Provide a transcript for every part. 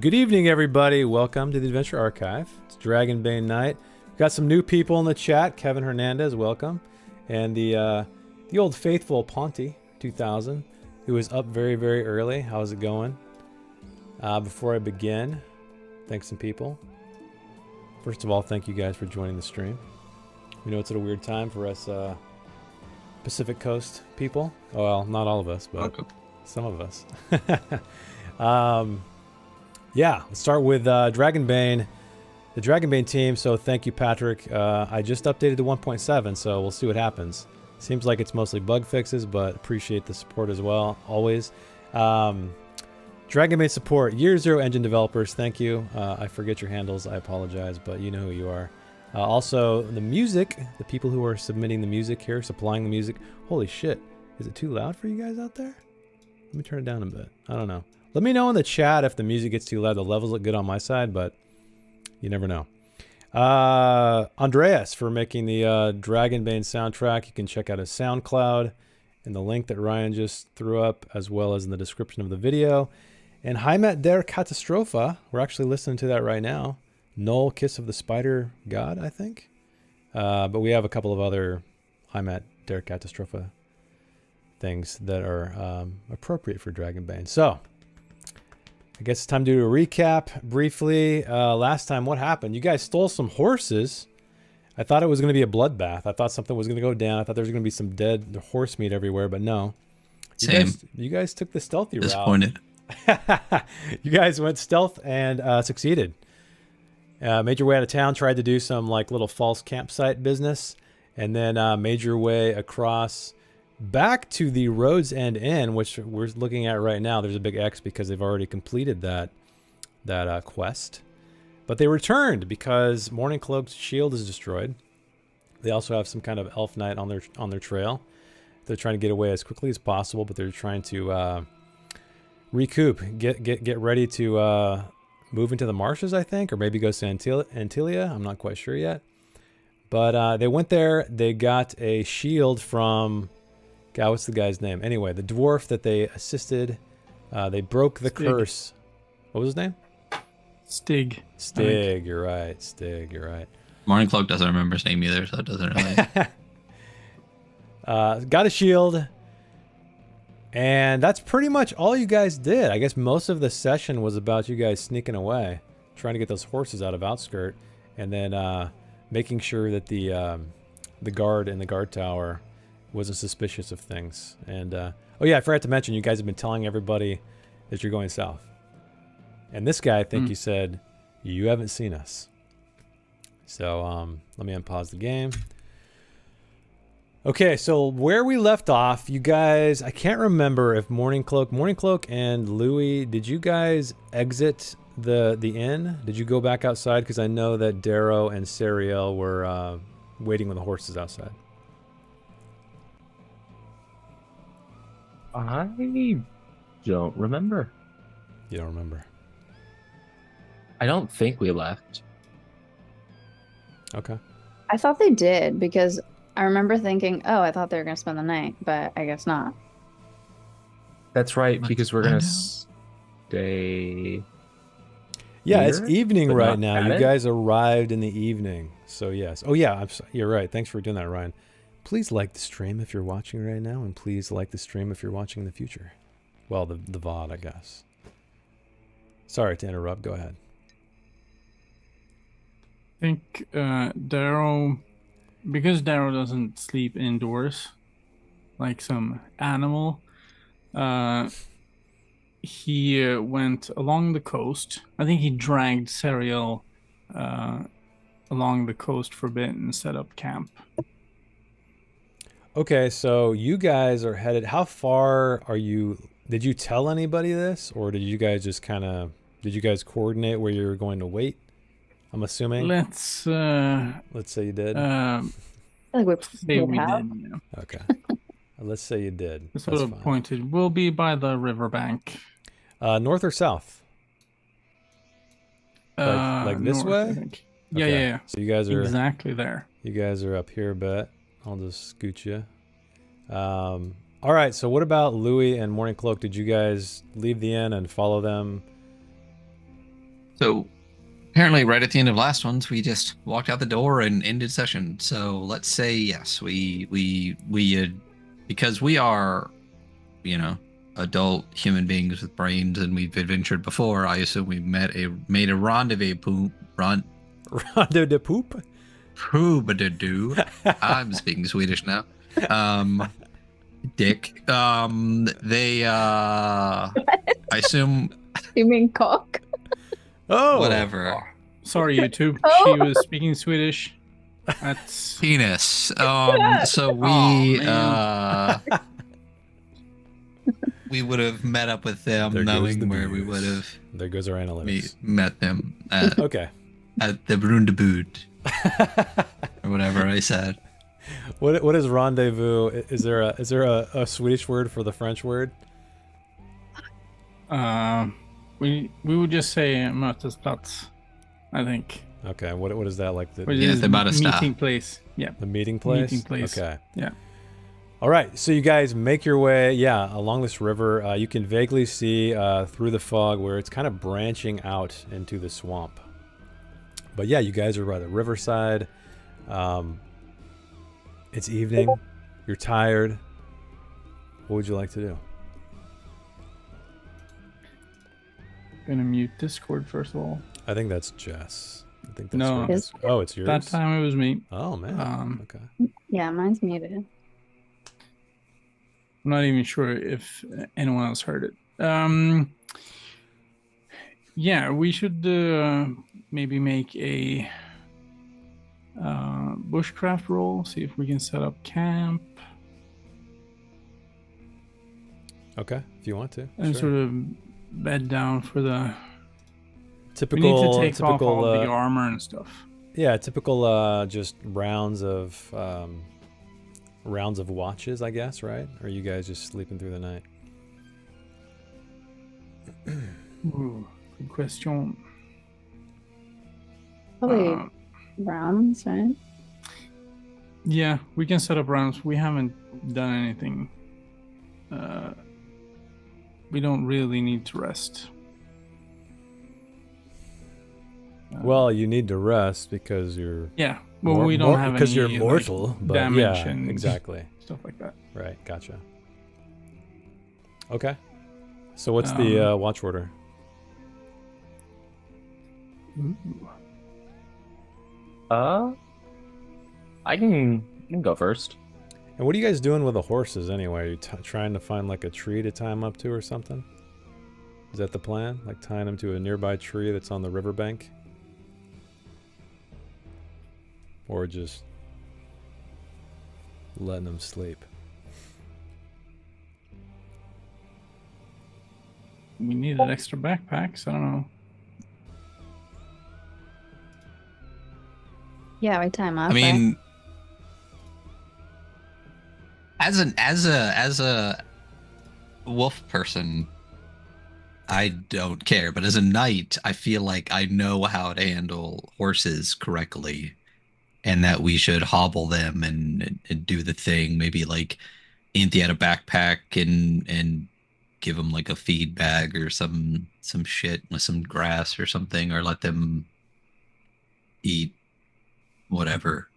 Good evening, everybody. Welcome to the Adventure Archive. It's Dragonbane night. We've got some new people in the chat. Kevin Hernandez, welcome. And the old faithful Ponty, 2000, who is up very, very early. How's it going? Before I begin, thanks some people. First of all, thank you guys for joining the stream. We know it's at a weird time for us Pacific Coast people. Oh, well, not all of us, but welcome. Some of us. Yeah, let's start with Dragonbane, the Dragonbane team. So thank you, Patrick. I just updated to 1.7, so we'll see what happens. Seems like it's mostly bug fixes, but appreciate the support as well, always. Dragonbane support, Year Zero Engine developers, thank you. I forget your handles, I apologize, but you know who you are. Also, the music, the people who are submitting the music here, supplying the music. Holy shit, is it too loud for you guys out there? Let me turn it down a bit. I don't know. Let me know in the chat if the music gets too loud. The levels look good on my side, but you never know. Andreas for making the Dragonbane soundtrack. You can check out his SoundCloud in the link that Ryan just threw up, as well as in the description of the video. And Heimat der Katastrophe. We're actually listening to that right now. Null Kiss of the Spider God, I think. But we have a couple of other Heimat der Katastrophe things that are appropriate for Dragonbane. So, I guess it's time to do a recap briefly. Last time, what happened? You guys stole some horses. I thought it was going to be a bloodbath. I thought something was going to go down. I thought there was going to be some dead horse meat everywhere, but no. Same. You guys took the stealthy route. Disappointed. You guys went stealth and succeeded. Made your way out of town, tried to do some like little false campsite business, and then made your way across back to the Road's End Inn, which we're looking at right now. There's a big X because they've already completed that quest. But they returned because Morning Cloak's shield is destroyed. They also have some kind of elf knight on their trail. They're trying to get away as quickly as possible, but they're trying to recoup, get ready to move into the marshes, I think, or maybe go to Antilia. I'm not quite sure yet. But they went there. They got a shield from... God, what's the guy's name? Anyway, the dwarf that they assisted, they broke the curse. What was his name? Stig. Stig, you're right. Stig, you're right. Morning Cloak doesn't remember his name either, so it doesn't really... got a shield. And that's pretty much all you guys did. I guess most of the session was about you guys sneaking away, trying to get those horses out of Outskirt, and then making sure that the guard in the guard tower wasn't suspicious of things. And oh yeah, I forgot to mention, you guys have been telling everybody that you're going south. And this guy, I think you said, you haven't seen us. So let me unpause the game. Okay, so where we left off, you guys, I can't remember if Morning Cloak and Louis, did you guys exit the inn? Did you go back outside? Because I know that Darrow and Sariel were waiting with the horses outside. I don't remember. You don't remember? I don't think we left. Okay. I thought they did because I remember thinking, oh, I thought they were going to spend the night, but I guess not. That's right, because we're going to stay... Yeah, here, it's evening right now. You it? guys arrived in the evening. So yes. Oh yeah, you're right. Thanks for doing that, Ryan. Please like the stream if you're watching right now, and please like the stream if you're watching in the future. Well, the VOD, I guess. Sorry to interrupt. Go ahead. I think Darrow, because Darrow doesn't sleep indoors like some animal, he went along the coast. I think he dragged Sariel along the coast for a bit and set up camp. Okay, so you guys are headed. How far are you? Did you tell anybody this, or did you guys just kind of? Did you guys coordinate where you were going to wait? I'm assuming. Let's say you did. I feel like say we did. Yeah. Okay. Let's say you did. Sort of pointed. We'll be by the riverbank. North or south? Like this north, way? I think. Yeah, Okay. yeah. So you guys are exactly there. You guys are up here a bit. I'll just scoot you. All right. So what about Louis and Morning Cloak? Did you guys leave the inn and follow them So apparently, right at the end of last ones, we just walked out the door and ended session. So let's say yes, we because we are, adult human beings with brains, and we've adventured before. I assume we made a rendezvous. Rondo de poop. Probadoo. I'm speaking Swedish now. Dick. They I assume You mean cock? Oh, whatever. Sorry, YouTube. Oh. She was speaking Swedish. That's Penis. So we man. we would have met up with them, There goes knowing the where we views. would have There goes our analytics. met them at, Okay. at the Brundeboot or whatever I said. What is rendezvous? Is there a Swedish word for the French word? We would just say mötesplats, I think. Okay. What is that like? Which Yeah, is the Badista. meeting place. Yeah. The meeting place? Meeting place. Okay. Yeah. All right. So you guys make your way, along this river. You can vaguely see through the fog where it's kind of branching out into the swamp. But yeah, you guys are by the riverside. It's evening. You're tired. What would you like to do? Gonna mute Discord first of all. I think that's Jess. I think that's No. yours. Oh, it's yours. That time it was me. Oh man. Okay. Yeah, mine's muted. I'm not even sure if anyone else heard it. Yeah, we should maybe make a bushcraft roll. See if we can set up camp Okay. If you want to. and Sure. sort of bed down for the. Typical. We need to take off typical. all the armor and stuff. Yeah, typical. Just rounds of watches, I guess. Right? Or are you guys just sleeping through the night? Ooh, good question. Probably Uh, rounds, right? Yeah, we can set up rounds. We haven't done anything. We don't really need to rest. Well, you need to rest because you're. Yeah, well, we don't have because any you're like, mortal. But damage yeah, and exactly. stuff like that. Right. Gotcha. Okay. So what's the watch order? Ooh. I can go first. And what are you guys doing with the horses anyway? Are you trying to find like a tree to tie them up to or something? Is that the plan? Like tying them to a nearby tree that's on the riverbank? Or just letting them sleep? We needed extra backpacks. I don't know. Yeah, we time up. I mean, as a wolf person, I don't care. But as a knight, I feel like I know how to handle horses correctly, and that we should hobble them and do the thing. Maybe like empty out a backpack and give them like a feed bag or some shit with some grass or something, or let them eat whatever.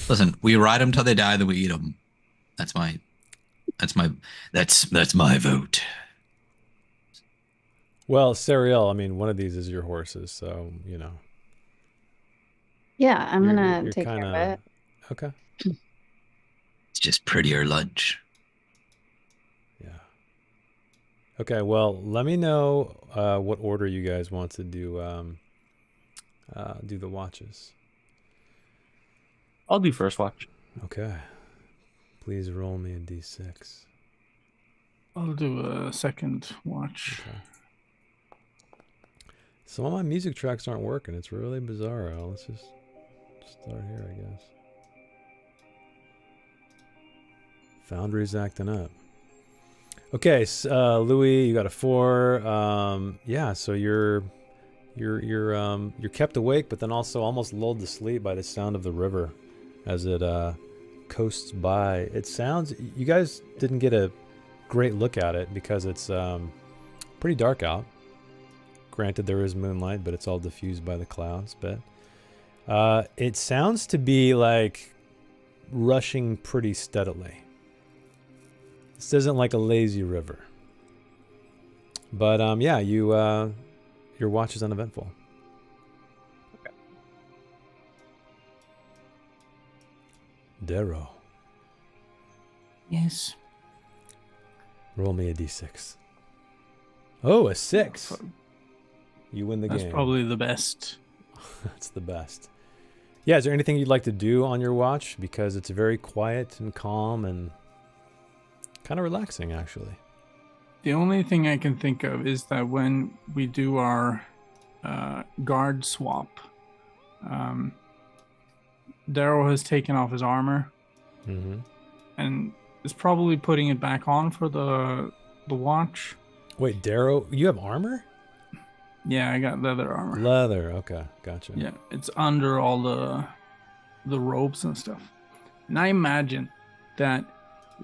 Listen, we ride them till they die, then we eat them. That's my vote. Well, Sariel, I mean, one of these is your horses, so, you know. Yeah, I'm You're- gonna you're take care kinda- of it. Okay. It's just prettier lunch. Yeah. Okay, well, let me know what order you guys want to do the watches. I'll do first watch. Okay. Please roll me a d6. I'll do a second watch. Okay. Some of my music tracks aren't working. It's really bizarre. Let's just start here, I guess. Foundry's acting up. Okay, Louis, you got a 4. Yeah, so you're kept awake, but then also almost lulled to sleep by the sound of the river as it coasts by. It sounds. You guys didn't get a great look at it because it's pretty dark out. Granted, there is moonlight, but it's all diffused by the clouds. But it sounds to be like rushing pretty steadily. This isn't like a lazy river. But yeah, your watch is uneventful. Okay. Darrow, Yes. roll me a d6. Oh, a 6. You win the That's game. probably the best. That's the best. Yeah, is there anything you'd like to do on your watch? Because it's very quiet and calm and kind of relaxing, actually. The only thing I can think of is that when we do our guard swap, Darrow has taken off his armor Mm-hmm. and is probably putting it back on for the watch. Wait, Darrow, you have armor? Yeah, I got leather armor. Leather. Okay, gotcha. Yeah, it's under all the ropes and stuff. And I imagine that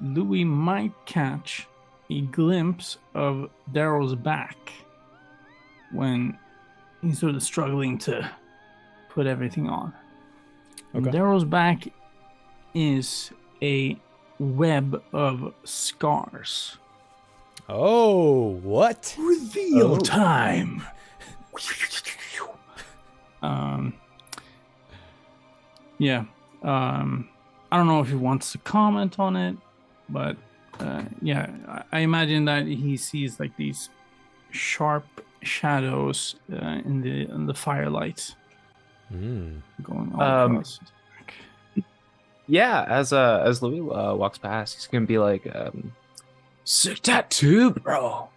Louis might catch a glimpse of Darrow's back when he's sort of struggling to put everything on. Okay. Darrow's back is a web of scars. Oh, what? Reveal Oh. time. Yeah. I don't know if he wants to comment on it, but yeah, I imagine that he sees like these sharp shadows in the firelight going all across his back. Yeah, as Louis walks past, he's gonna be like, "Sick tattoo, bro."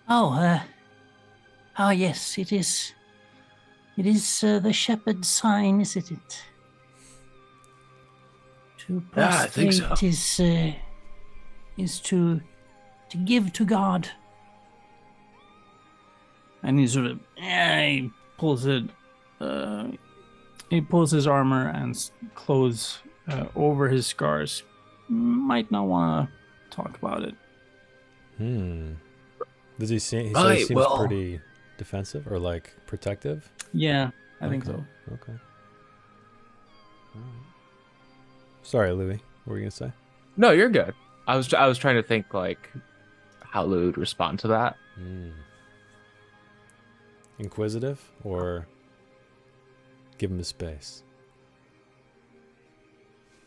Oh, yes, it is. It is the shepherd's sign, isn't it? To Yeah, I think so. prostrate is to give to God. And he sort of he pulls it. He pulls his armor and clothes over his scars. Might not want to talk about it. Does he seem? He Right, seems well- pretty defensive or like protective. Yeah, I think so. Okay. All right. Sorry, Louis. What were you gonna say? No, you're good. I was trying to think like how Louis would respond to that. Inquisitive or give him his space?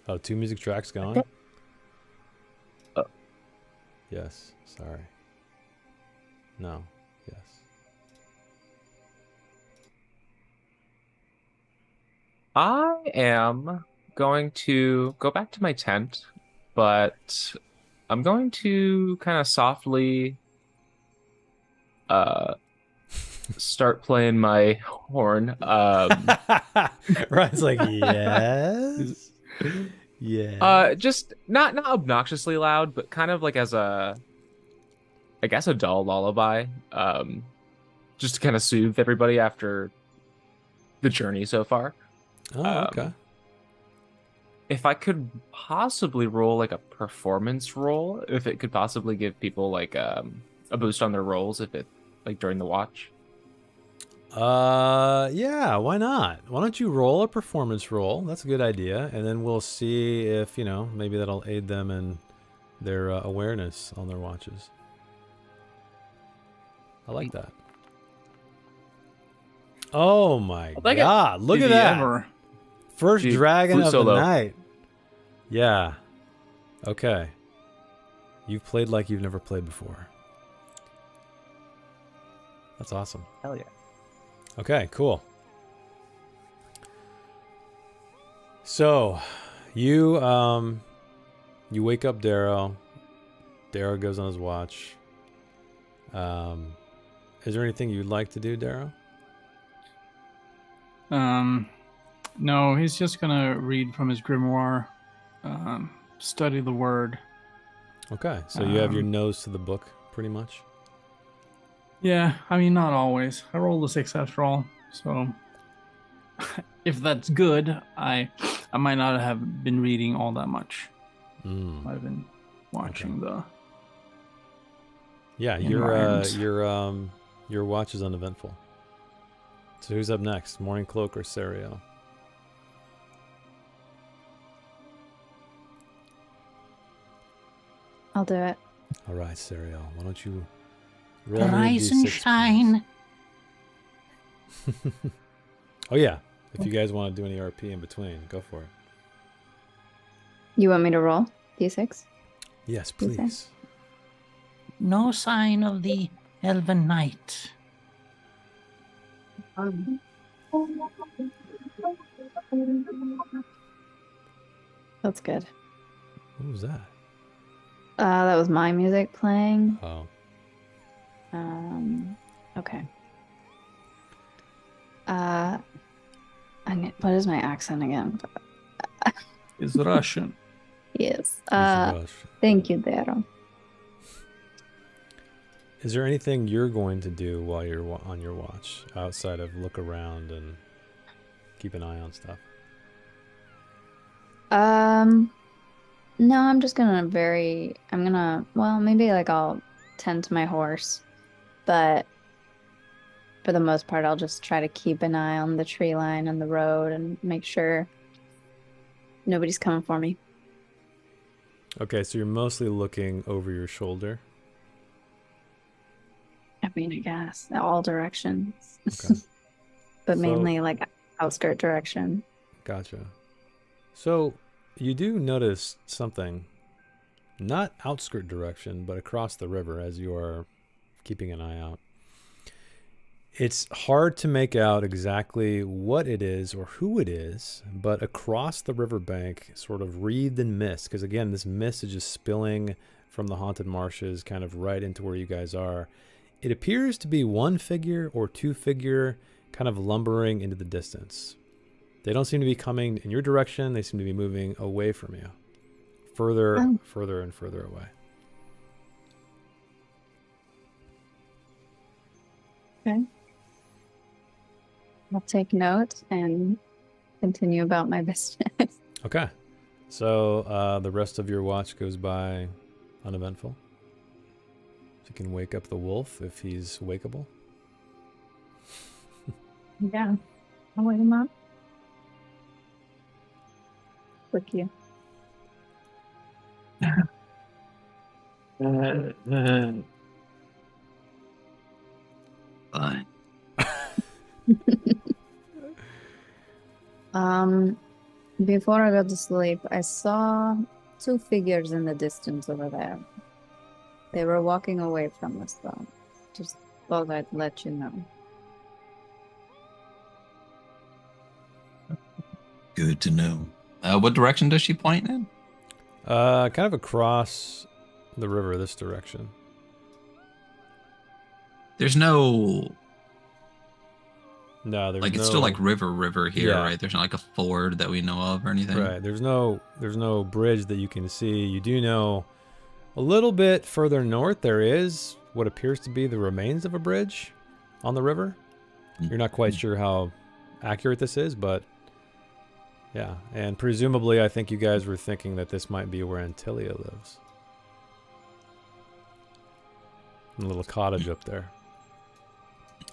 Oh, 2 music tracks going? Yes. Sorry. No. Yes. I am going to go back to my tent, but I'm going to kind of softly start playing my horn. Ryan's like, yes. Yeah. Just not obnoxiously loud, but kind of like as I guess a dull lullaby. Just to kind of soothe everybody after the journey so far. Oh, okay. If I could possibly roll like a performance roll, if it could possibly give people like a boost on their rolls, if it like during the watch. Yeah, why not? Why don't you roll a performance roll? That's a good idea. And then we'll see if, maybe that'll aid them in their awareness on their watches. I like that. Oh my like it. God. Look Did at he that. ever? First Dude, dragon flute of solo. the night. Yeah. Okay. You've played like you've never played before. That's awesome. Hell yeah. Okay, cool. So, you wake up Darrow. Darrow goes on his watch. Is there anything you'd like to do, Darrow? No, he's just gonna read from his grimoire, study the word. Okay, so you have your nose to the book, pretty much. Yeah, I mean, not always. I rolled a 6 after all, so if that's good, I might not have been reading all that much. I've been watching the Yeah, environment. your Your watch is uneventful. So who's up next? Morning Cloak or Sariel? I'll do it. All right, Sariel. Why don't you roll me a Rise and D6, shine. please? Oh yeah. If you guys want to do any RP in between, go for it. You want me to roll D6? Yes, Okay. please. No sign of the elven knight. That's good. What was that? That was my music playing. Oh. Okay. What is my accent again? It's Russian. Yes. Rush. Thank you, Dero. Is there anything you're going to do while you're on your watch outside of look around and keep an eye on stuff? No, I'm just gonna well, maybe like I'll tend to my horse, but for the most part, I'll just try to keep an eye on the tree line and the road and make sure nobody's coming for me. Okay, so you're mostly looking over your shoulder. I mean, I guess all directions, Okay. but So- mainly like outskirt direction. Gotcha. So you do notice something, not outskirt direction, but across the river as you are keeping an eye out. It's hard to make out exactly what it is or who it is, but across the riverbank, sort of wreathed in mist, because again, this mist is just spilling from the Haunted Marshes kind of right into where you guys are. It appears to be one figure or two figure kind of lumbering into the distance. They don't seem to be coming in your direction. They seem to be moving away from you. Further, Oh. further, and further away. Okay. I'll take note and continue about my business. Okay. So the rest of your watch goes by uneventful. So you can wake up the wolf if he's wakeable. Yeah. I'll wake him up. Click you. Fine. Before I go to sleep, I saw two figures in the distance over there. They were walking away from us, though. Just thought I'd let you know. Good to know. What direction does she point in? Kind of across the river this direction. There's no No, there's like no, it's still like river here, Yeah. right? There's not like a ford that we know of or anything. Right. There's no bridge that you can see. You do know a little bit further north there is what appears to be the remains of a bridge on the river. You're not quite sure how accurate this is, but yeah. And presumably I think you guys were thinking that this might be where Antilia lives. A little cottage up there.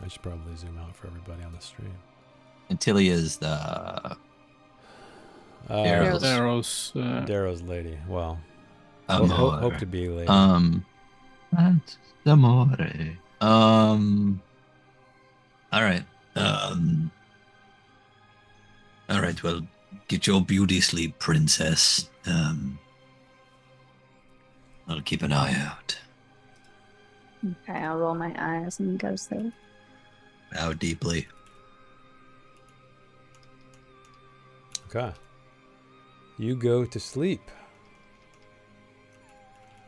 I should probably zoom out for everybody on the stream. Antilia is the Darrow's, Arrows. Darrow's lady. Well, amore. hope to be lady. That's amore. All right. All right. Well, get your beauty sleep, princess. I'll keep an eye out. Okay, I'll roll my eyes and go to sleep. Bow deeply. Okay. You go to sleep.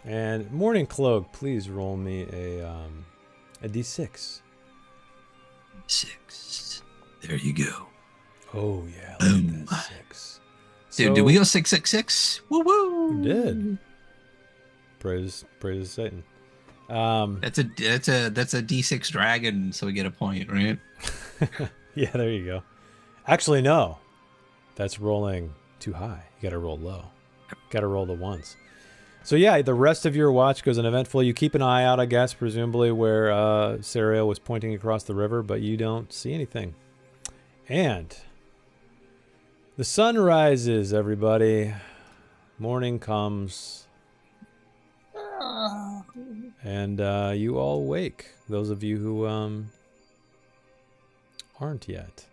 And Morning Cloak, please roll me a d6. 6. There you go. Oh yeah, look at Boom. that 6. Dude, did we go 666? Woo woo! We did. Praise Satan. That's a D6 dragon, so we get a point, right? Yeah, there you go. Actually, no. That's rolling too high. You got to roll low. Got to roll the ones. So yeah, the rest of your watch goes uneventful. You keep an eye out, I guess, presumably where Sariel was pointing across the river, but you don't see anything. And the sun rises, everybody. Morning comes. And you all wake. Those of you who aren't yet.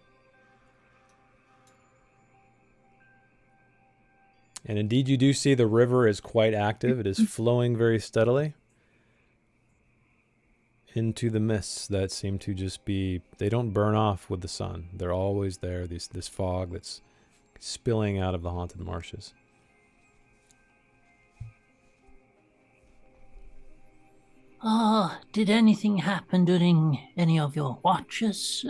And indeed, you do see the river is quite active. It is flowing very steadily into the mists that seem to just be, they don't burn off with the sun. They're always there, this fog that's spilling out of the Haunted Marshes. Did anything happen during any of your watches?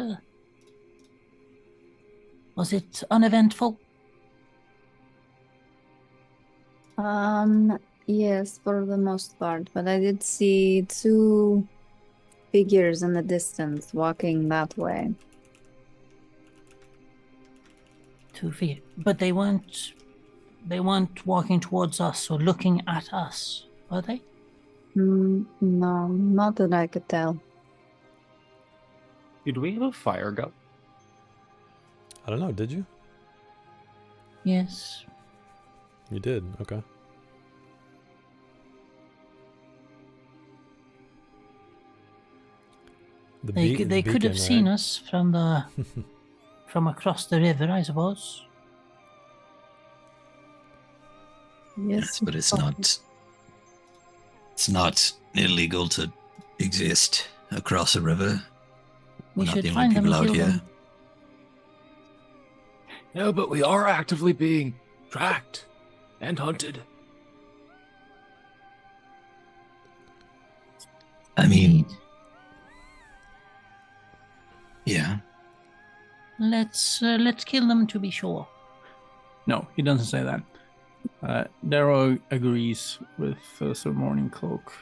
Was it uneventful? Yes, for the most part, but I did see 2 figures in the distance walking that way. 2 feet, but they weren't walking towards us or looking at us, were they? No, not that I could tell. Did we have a fire go? I don't know, did you? Yes. You did, okay. They could have beacon, seen right? us from from across the river, I suppose. Yes, but it's not illegal to exist across a river. We We're not should the only find them people and out kill here. them. No, but we are actively being tracked and hunted. I mean, Indeed. yeah. Let's kill them to be sure. No, he doesn't say that. Darrow agrees with Sir Morning Cloak.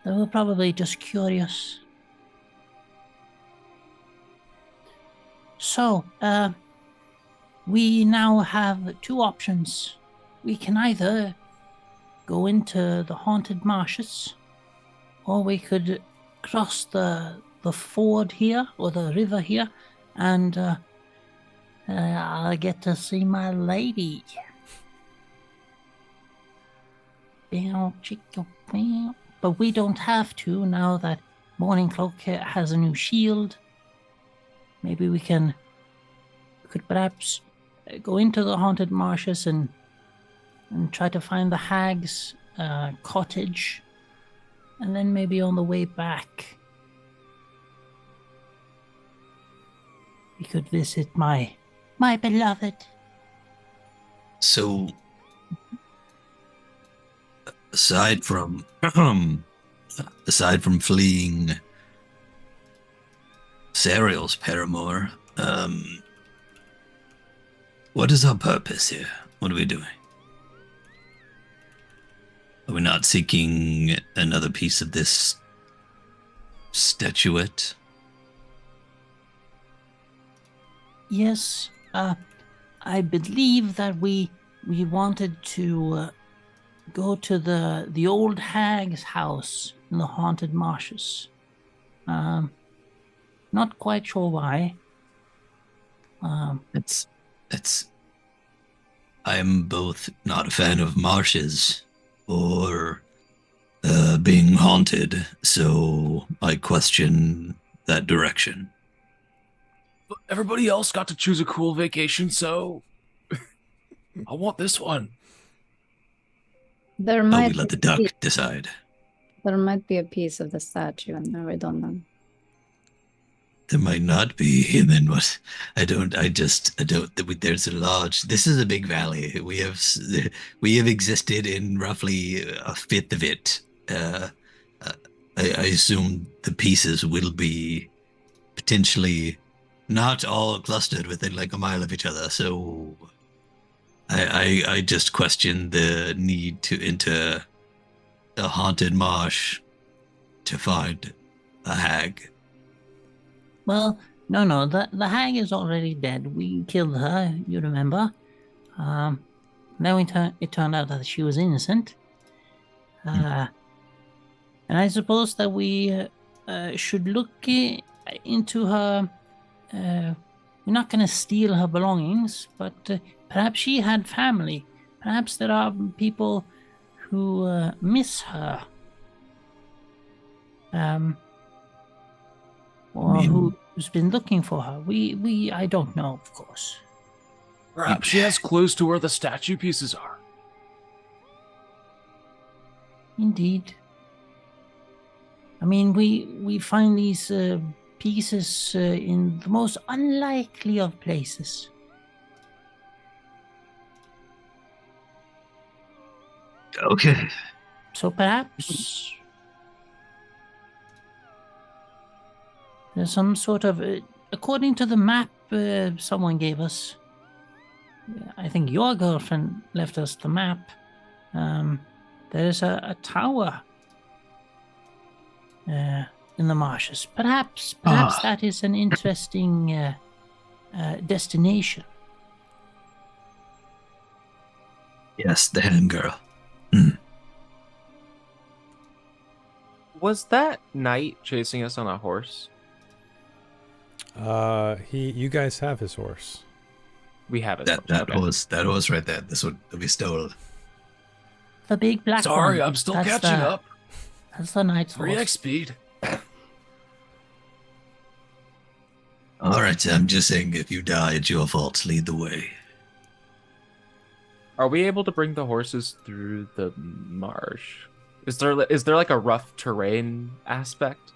They were probably just curious. So, we now have 2 options. We can either go into the Haunted Marshes, or we could cross the ford here, or the river here, and I'll get to see my lady. But we don't have to now that Morning Cloak has a new shield. Maybe we could perhaps go into the Haunted Marshes and try to find the hag's cottage, and then maybe on the way back we could visit my beloved. So, aside from fleeing Sariel's paramour, what is our purpose here? What are we doing? Are we not seeking another piece of this statuette? Yes, I believe that we wanted to go to the old hag's house in the Haunted Marshes. Not quite sure why. It's I'm both not a fan of marshes or being haunted, so I question that direction. But everybody else got to choose a cool vacation, so I want this one. There Oh, we might let the be, duck decide. there might be a piece of the statue in there. We don't know. There might not be, and then what? I don't. There's a large. This is a big valley. We have existed in roughly a fifth of it. I assume the pieces will be potentially not all clustered within like a mile of each other. So I just question the need to enter a haunted marsh to find a hag. Well, no, the hag is already dead. We killed her, you remember. Then it turned out that she was innocent. And I suppose that we should look into her. We're not going to steal her belongings, but perhaps she had family. Perhaps there are people who miss her. Or who's been looking for her. I don't know, of course. Perhaps she has clues to where the statue pieces are. Indeed. I mean, we find these pieces in the most unlikely of places. Okay. So perhaps there's some sort of, according to the map someone gave us, I think your girlfriend left us the map. There's a tower in the marshes. Perhaps that is an interesting destination. Yes, the hen girl. Was that knight chasing us on a horse? You guys have his horse. We have it. That horse right there. This one that we stole. The big black one. Sorry, I'm still catching up. That's the knight's 3x horse. speed. All right, I'm just saying, if you die, it's your fault. Lead the way. Are we able to bring the horses through the marsh? Is there like a rough terrain aspect?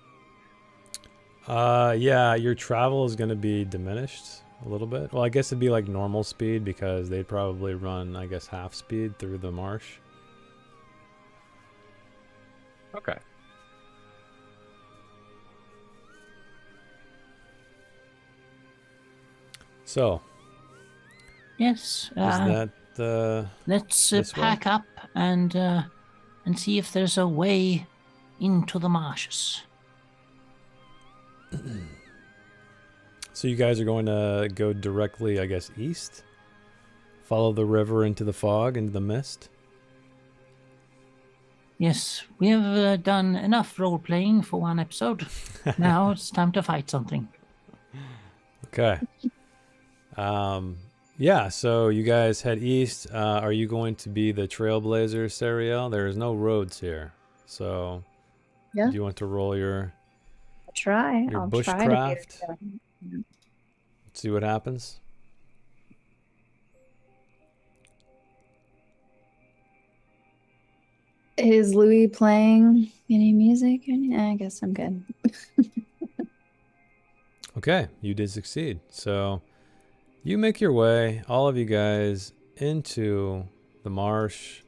Yeah, your travel is going to be diminished a little bit. Well, I guess it'd be like normal speed because they'd probably run, I guess, half speed through the marsh. Okay. So, Yes. is that Let's this way? pack up and see if there's a way into the marshes. So you guys are going to go directly, I guess, east? Follow the river into the fog, into the mist? Yes, we have done enough role-playing for one episode. Now it's time to fight something. Okay. Yeah, so you guys head east. Are you going to be the trailblazer, Sariel? There is no roads here. Yeah. Do you want to roll your Try. Your I'll try to be bushcraft? the- see what happens? Is Louis playing any music? I guess I'm good. Okay, you did succeed. So you make your way, all of you guys, into the marsh.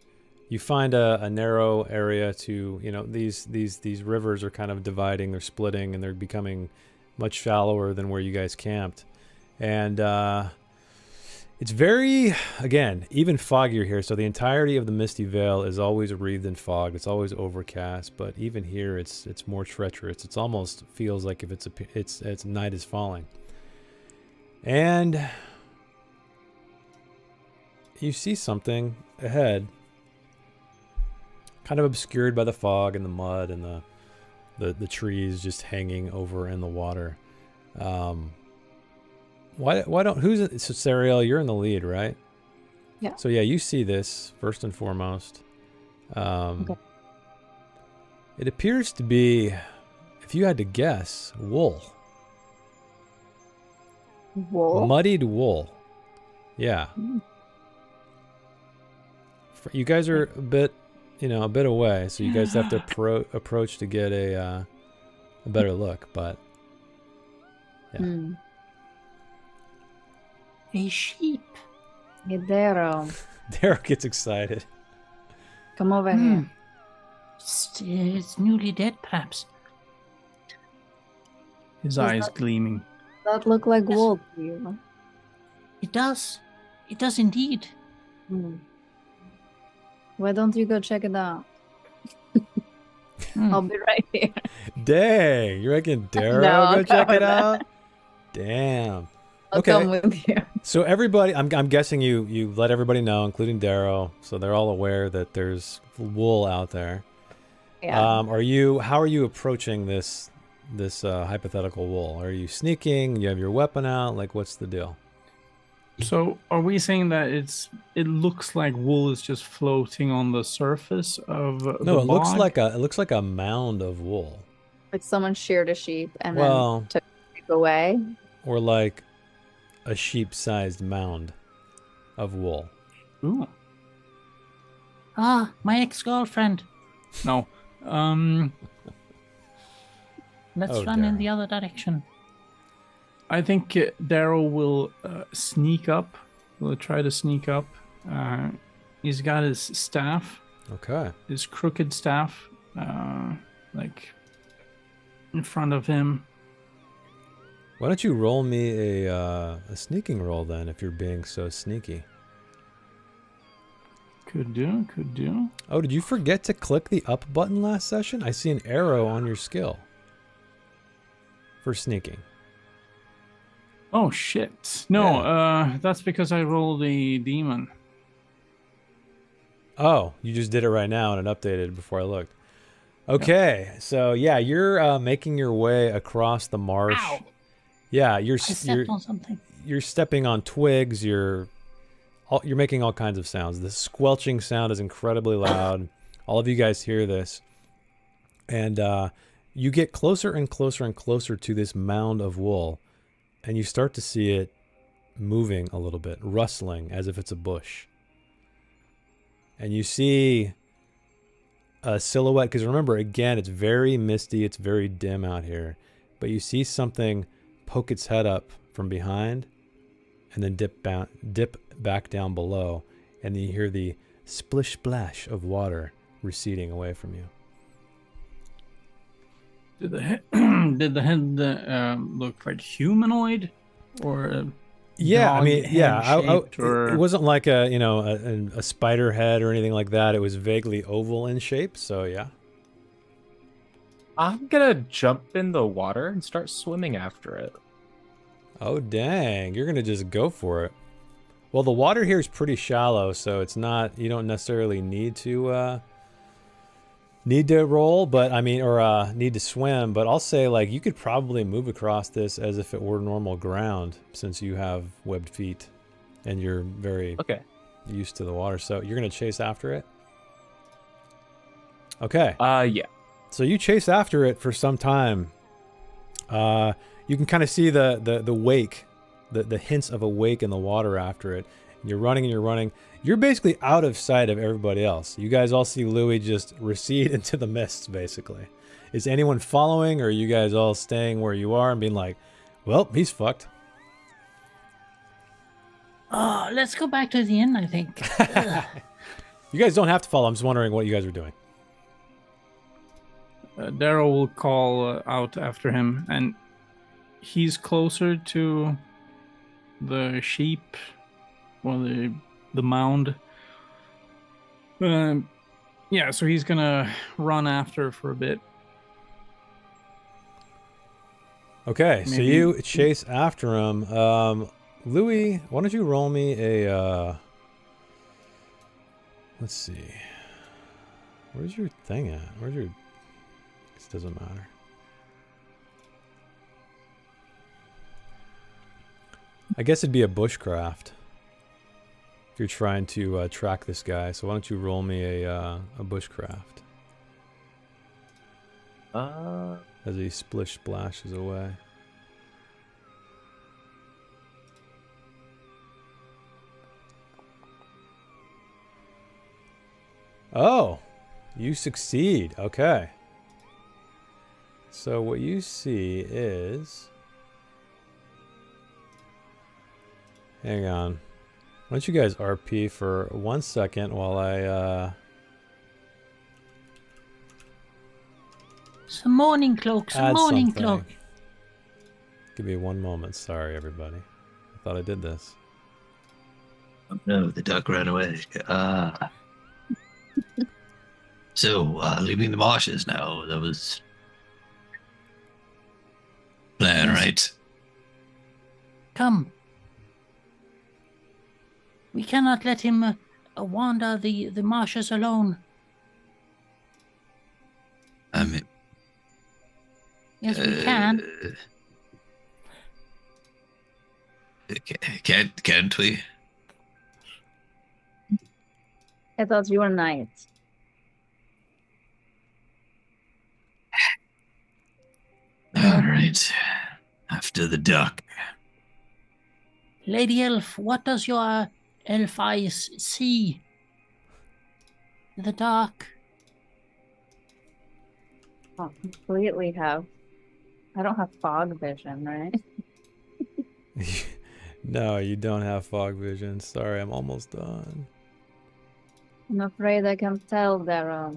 You find a narrow area to, these rivers are kind of dividing, they're splitting, and they're becoming much shallower than where you guys camped. And it's very, again, even foggier here. So the entirety of the Misty Vale is always wreathed in fog. It's always overcast, but even here it's more treacherous. It's almost feels like if it's night is falling. And you see something ahead, kind of obscured by the fog and the mud and the trees just hanging over in the water. Why don't who's it? So Sariel, you're in the lead, right? Yeah. So yeah, you see this first and foremost. Okay. It appears to be, if you had to guess, wool. Wool. Muddied wool. Yeah. Mm. You guys are a bit away, so you guys have to approach to get a better look. But yeah. Hmm. A sheep. Hidero, Derek gets excited. come over here. It's newly dead, perhaps. His Is eyes that- gleaming. Does that look like Yes. wool to you? It does. It does indeed. Hmm. Why don't you go check it out? Hmm. I'll be right here. Dang, you reckon Daryl No, go check no, it no. out? Damn. I'll Okay. come with you. So everybody, I'm guessing you let everybody know, including Darrow, so they're all aware that there's wool out there. Yeah. How are you approaching this hypothetical wool? Are you sneaking? You have your weapon out? Like, what's the deal? So are we saying that it looks like wool is just floating on the surface of No, the it looks bog? like a mound of wool. Like someone sheared a sheep and Well, then took the sheep away. or like a sheep-sized mound of wool. Ooh. Ah, my ex-girlfriend. No. Let's Oh, run in Daryl. the other direction. I think Daryl will sneak up. Will try to sneak up. He's got his staff, Okay. his crooked staff, like in front of him. Why don't you roll me a sneaking roll then, if you're being so sneaky? Could do, could do. Oh, did you forget to click the up button last session? I see an arrow on your skill for sneaking. Oh shit! No, that's because I rolled a demon. Oh, you just did it right now and it updated before I looked. Okay, so yeah, you're making your way across the marsh. Ow! Yeah, I stepped on something. you're stepping on twigs. You're making all kinds of sounds. The squelching sound is incredibly loud. All of you guys hear this, and you get closer and closer and closer to this mound of wool, and you start to see it moving a little bit, rustling as if it's a bush. And you see a silhouette, because remember, again, it's very misty, it's very dim out here, but you see something poke its head up from behind and then dip back down below, and then you hear the splish splash of water receding away from you. Did the head, did the head look like humanoid, or Yeah, I mean, yeah, dog-head-shaped, or it wasn't like a spider head or anything like that. It was vaguely oval in shape, so yeah. I'm gonna jump in the water and start swimming after it. Oh dang, you're gonna just go for it. Well, the water here is pretty shallow, so it's not, you don't necessarily need to roll, but I mean, or need to swim, but I'll say, like, you could probably move across this as if it were normal ground, since you have webbed feet and you're very Okay. used to the water. So you're gonna chase after it. Okay. Yeah. So you chase after it for some time. You can kind of see the wake, the hints of a wake in the water after it. And you're running and you're running. You're basically out of sight of everybody else. You guys all see Louis just recede into the mists, basically. Is anyone following, or are you guys all staying where you are and being like, well, he's fucked? Oh, let's go back to the inn, I think. Ugh. You guys don't have to follow. I'm just wondering what you guys are doing. Daryl will call out after him, and he's closer to the sheep or the mound. Yeah, so he's gonna run after for a bit. Okay, so Maybe- you chase after him. Louis, why don't you roll me a... let's see. Where's your thing at? Where's your... This doesn't matter. I guess it'd be a bushcraft if you're trying to track this guy. So why don't you roll me a bushcraft as he splish splashes away. Oh, you succeed. Okay. So what you see is... Hang on. Why don't you guys RP for 1 second while I... Some morning cloak, some add morning something. cloak. Give me 1 moment. Sorry, everybody. I thought I did this. Oh, no, the duck ran away. So, leaving the marshes now. That was plan, Yes. right? Come, We cannot let him wander the marshes alone. I mean, Yes, we can. Can't we? I thought you were knights. All right. After the duck. Lady Elf, what does your elf eyes see? In the dark. I completely have. I don't have fog vision, right? No, you don't have fog vision. Sorry, I'm almost done. I'm afraid I can tell they're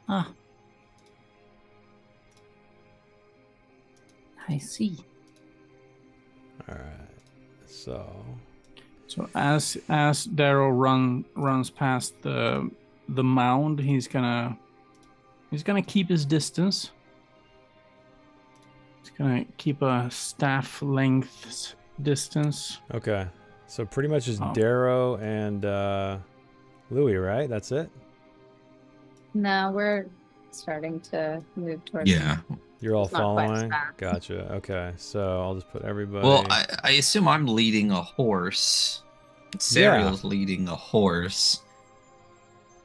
Ah. I see. All right. So as Daryl runs past the mound, he's gonna keep his distance. He's gonna keep a staff length distance. okay. So pretty much just Oh. Darrow and Louis, right? That's it? No, we're starting to move towards. Yeah. You're all It's not quite following? fast. Gotcha. Okay. So I'll just put everybody. Well, I assume I'm leading a horse. Serial's leading a horse.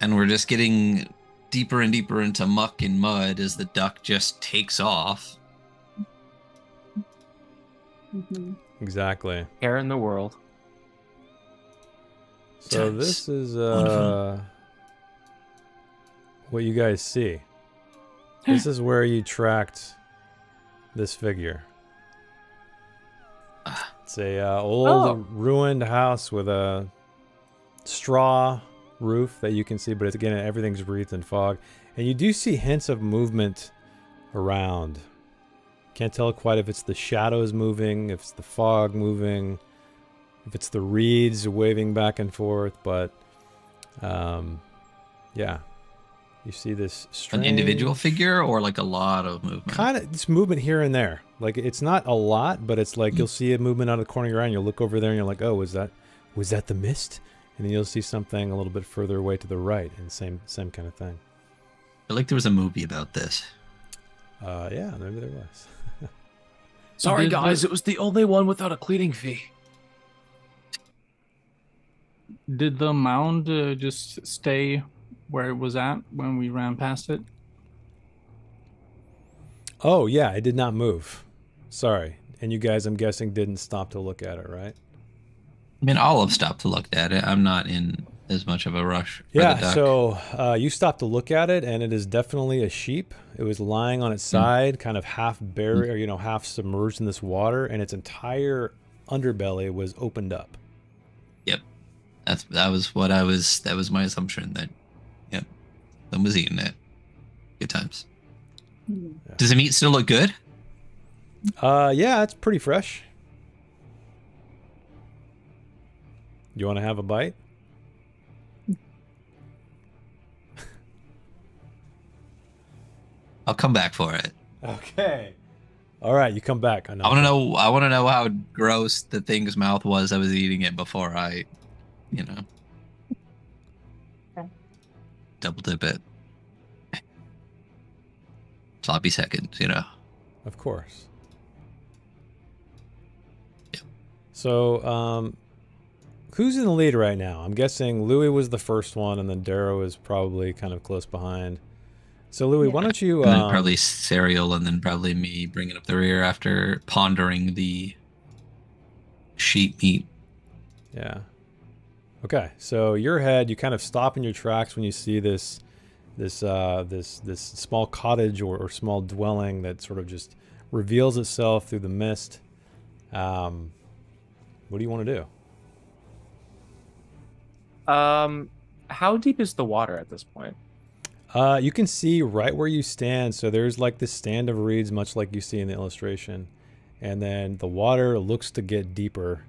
And we're just getting deeper and deeper into muck and mud as the duck just takes off. Mhm. Exactly. Hair in the world. So Times. this is Wonderful. what you guys see. This is where you tracked this figure. It's a old ruined house with a straw roof that you can see, but it's, again, everything's wreathed in fog. And you do see hints of movement around. Can't tell quite if it's the shadows moving, if it's the fog moving, if it's the reeds waving back and forth, but yeah. You see this strange... An individual figure or like a lot of movement? Kind of, it's movement here and there. Like, it's not a lot, but it's like you'll see a movement out of the corner of your eye and you'll look over there and you're like, oh, was that the mist? And then you'll see something a little bit further away to the right, and same kind of thing. I feel like there was a movie about this. Yeah, maybe there was. Sorry, Did guys, it was the only one without a cleaning fee. Did the mound just stay where it was at when we ran past it? Oh, yeah, it did not move. Sorry. And you guys, I'm guessing, didn't stop to look at it, right? I mean, Olive stopped to look at it. I'm not in as much of a rush for the Yeah, duck. so you stopped to look at it, and it is definitely a sheep. It was lying on its side, kind of half buried, or, you know, half submerged in this water, and its entire underbelly was opened up. Yep. That was my assumption that, yep, someone was eating it. Good times. Mhm. Does the meat still look good? Yeah, it's pretty fresh. You want to have a bite? I'll come back for it. Okay. All right, you come back. I want to know how gross the thing's mouth was. I was eating it before I, Okay. double dip it. Sloppy seconds, Of course. Yep. So, who's in the lead right now? I'm guessing Louis was the first one, and then Darrow is probably kind of close behind. So, Louis, why don't you... And then probably cereal, and then probably me bringing up the rear after pondering the sheep meat. Yeah. Okay, so your head, you kind of stop in your tracks when you see this small cottage or small dwelling that sort of just reveals itself through the mist. What do you want to do? How deep is the water at this point? You can see right where you stand. So there's like this stand of reeds, much like you see in the illustration. And then the water looks to get deeper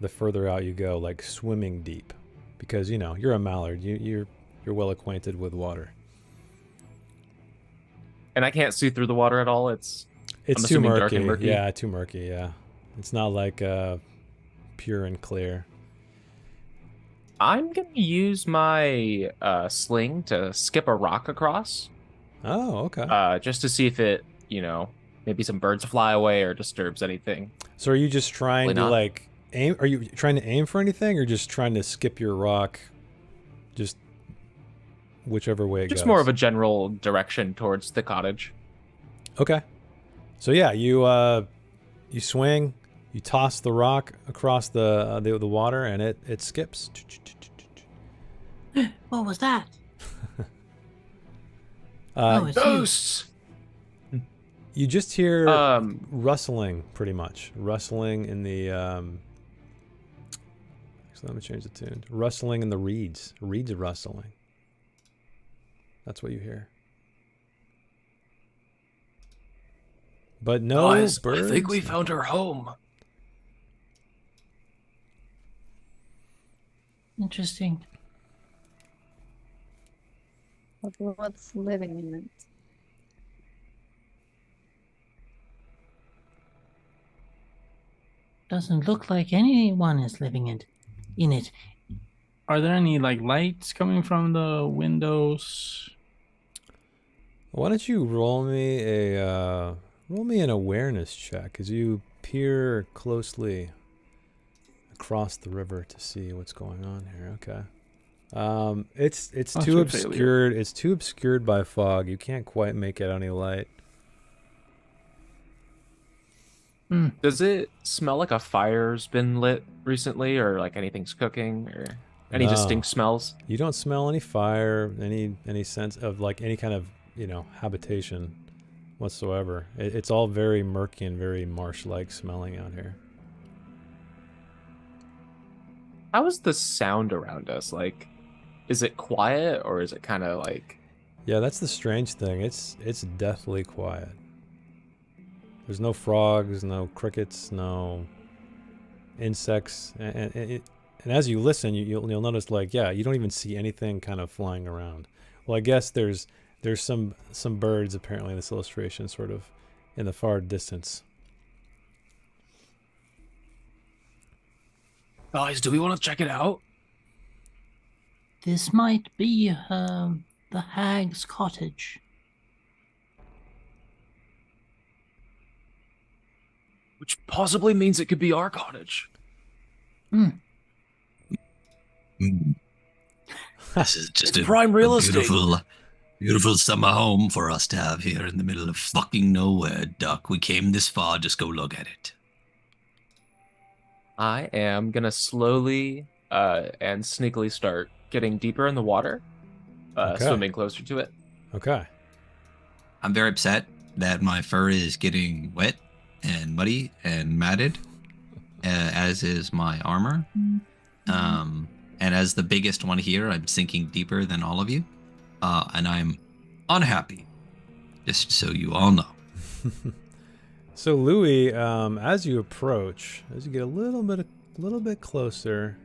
the further out you go, like swimming deep. Because, you're a mallard. You're well acquainted with water. And I can't see through the water at all. It's It's I'm too assuming murky. dark and murky. Yeah, too murky, yeah. It's not like pure and clear. I'm gonna use my sling to skip a rock across, Oh, okay. just to see if it, maybe some birds fly away or disturbs anything. So are you just trying Probably to not. like aim? Are you trying to aim for anything, or just trying to skip your rock, just whichever way it goes? Just more of a general direction towards the cottage. Okay. So yeah, you swing, you toss the rock across the water, and it skips. What was that? Uh, Oh, it's you. Ghosts. you just hear Um, rustling, pretty much rustling in the. Actually, let me change the tune. Rustling in the reeds. Reeds rustling. That's what you hear. But no guys, birds. I think we no- found her home. Interesting. What's living in it? Doesn't look like anyone is living in it. Are there any like lights coming from the windows? Why don't you roll me an awareness check as you peer closely across the river to see what's going on here. Okay. It's That's too your failure. obscured. It's too obscured by fog. You can't quite make out any light. Does it smell like a fire's been lit recently, or like anything's cooking, or any No. distinct smells? You don't smell any fire, any sense of like any kind of habitation whatsoever. It's all very murky and very marsh-like smelling out here. How is the sound around us? Like, is it quiet, or is it kind of like? Yeah, that's the strange thing. It's deathly quiet. There's no frogs, no crickets, no insects, and as you listen, you'll notice like you don't even see anything kind of flying around. Well, I guess there's some birds apparently in this illustration, sort of in the far distance. Guys, do we want to check it out? This might be the hag's cottage. Which possibly means it could be our cottage. Mm. This is just It's prime real a estate. beautiful summer home for us to have here in the middle of fucking nowhere, Duck. We came this far, just go look at it. I am gonna slowly and sneakily start getting deeper in the water, Okay. swimming closer to it. Okay. I'm very upset that my fur is getting wet and muddy and matted, as is my armor. And as the biggest one here, I'm sinking deeper than all of you, and I'm unhappy. Just so you all know. So Louis, as you approach, as you get a little bit closer,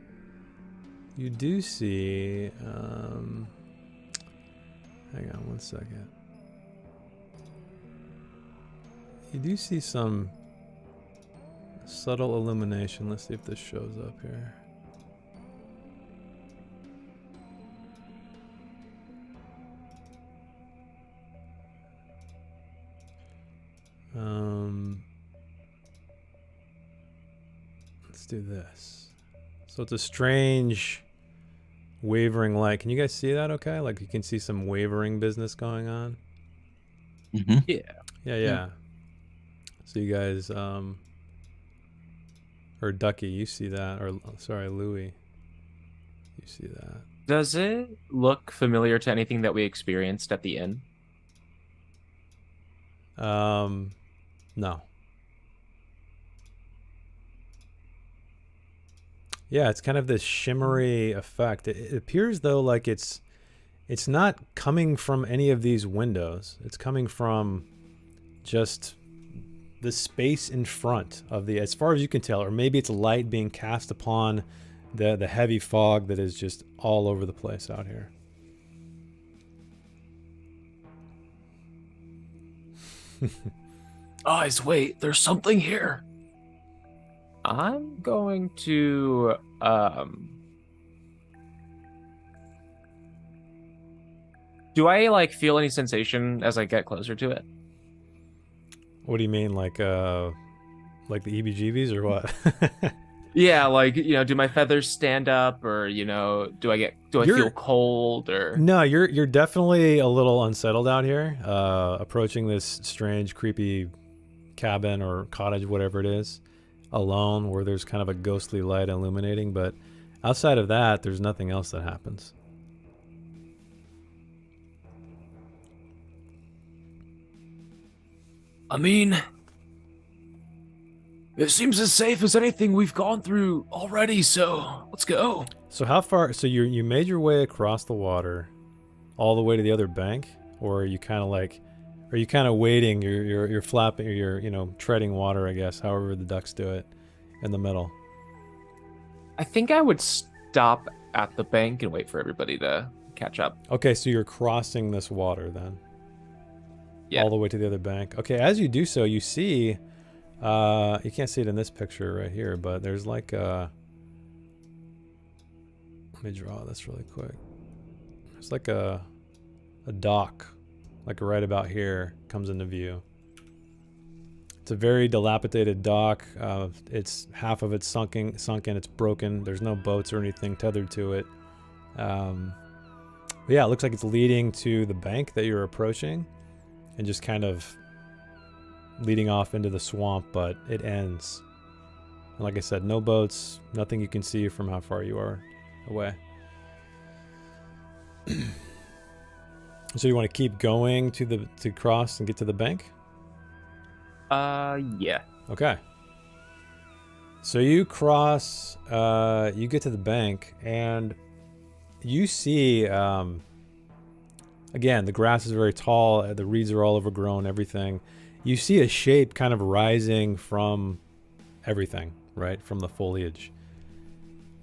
you do see. Hang on one second. You do see some subtle illumination. Let's see if this shows up here. Let's do this. So it's a strange wavering light. Can you guys see that okay? Like you can see some wavering business going on? Mm-hmm. Yeah. So you guys, or Ducky, you see that, or sorry, Louis, you see that. Does it look familiar to anything that we experienced at the inn? No. Yeah, it's kind of this shimmery effect. It appears though like it's not coming from any of these windows. It's coming from just the space in front of as far as you can tell, or maybe it's light being cast upon the heavy fog that is just all over the place out here. Guys, wait, there's something here. I'm going to do I like feel any sensation as I get closer to it? What do you mean, like the EBGBs or what? Yeah, like, do my feathers stand up, or, do I feel cold, or No, you're definitely a little unsettled out here. Approaching this strange, creepy cabin or cottage, whatever it is, alone, where there's kind of a ghostly light illuminating. But outside of that, there's nothing else that happens. I mean, it seems as safe as anything we've gone through already, so let's go. So how far? So you made your way across the water, all the way to the other bank, or are you kind of like, are you kind of waiting? You're flapping, you're treading water, I guess. However the ducks do it, in the middle. I think I would stop at the bank and wait for everybody to catch up. Okay, so you're crossing this water then. Yeah. All the way to the other bank. Okay, as you do so, you see, you can't see it in this picture right here, but there's like a, let me draw this really quick. It's like a dock, like right about here, comes into view. It's a very dilapidated dock. It's half of it's sunken, it's broken. There's no boats or anything tethered to it. But yeah, it looks like it's leading to the bank that you're approaching, and just kind of leading off into the swamp, but it ends. And like I said, no boats, nothing you can see from how far you are away. So you want to keep going to cross and get to the bank? Yeah. Okay. So you cross, you get to the bank, and you see, again, the grass is very tall, the reeds are all overgrown, everything. You see a shape kind of rising from everything, right? From the foliage.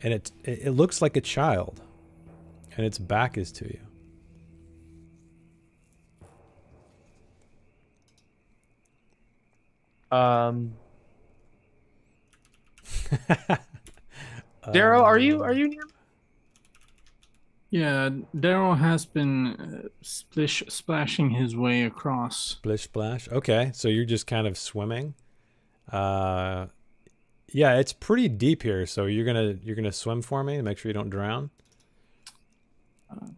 And it looks like a child, and its back is to you. Darrow, are you near? Yeah, Darrow has been splashing his way across. Splish splash. Okay, so you're just kind of swimming. Yeah, it's pretty deep here, so you're gonna swim for me to make sure you don't drown. I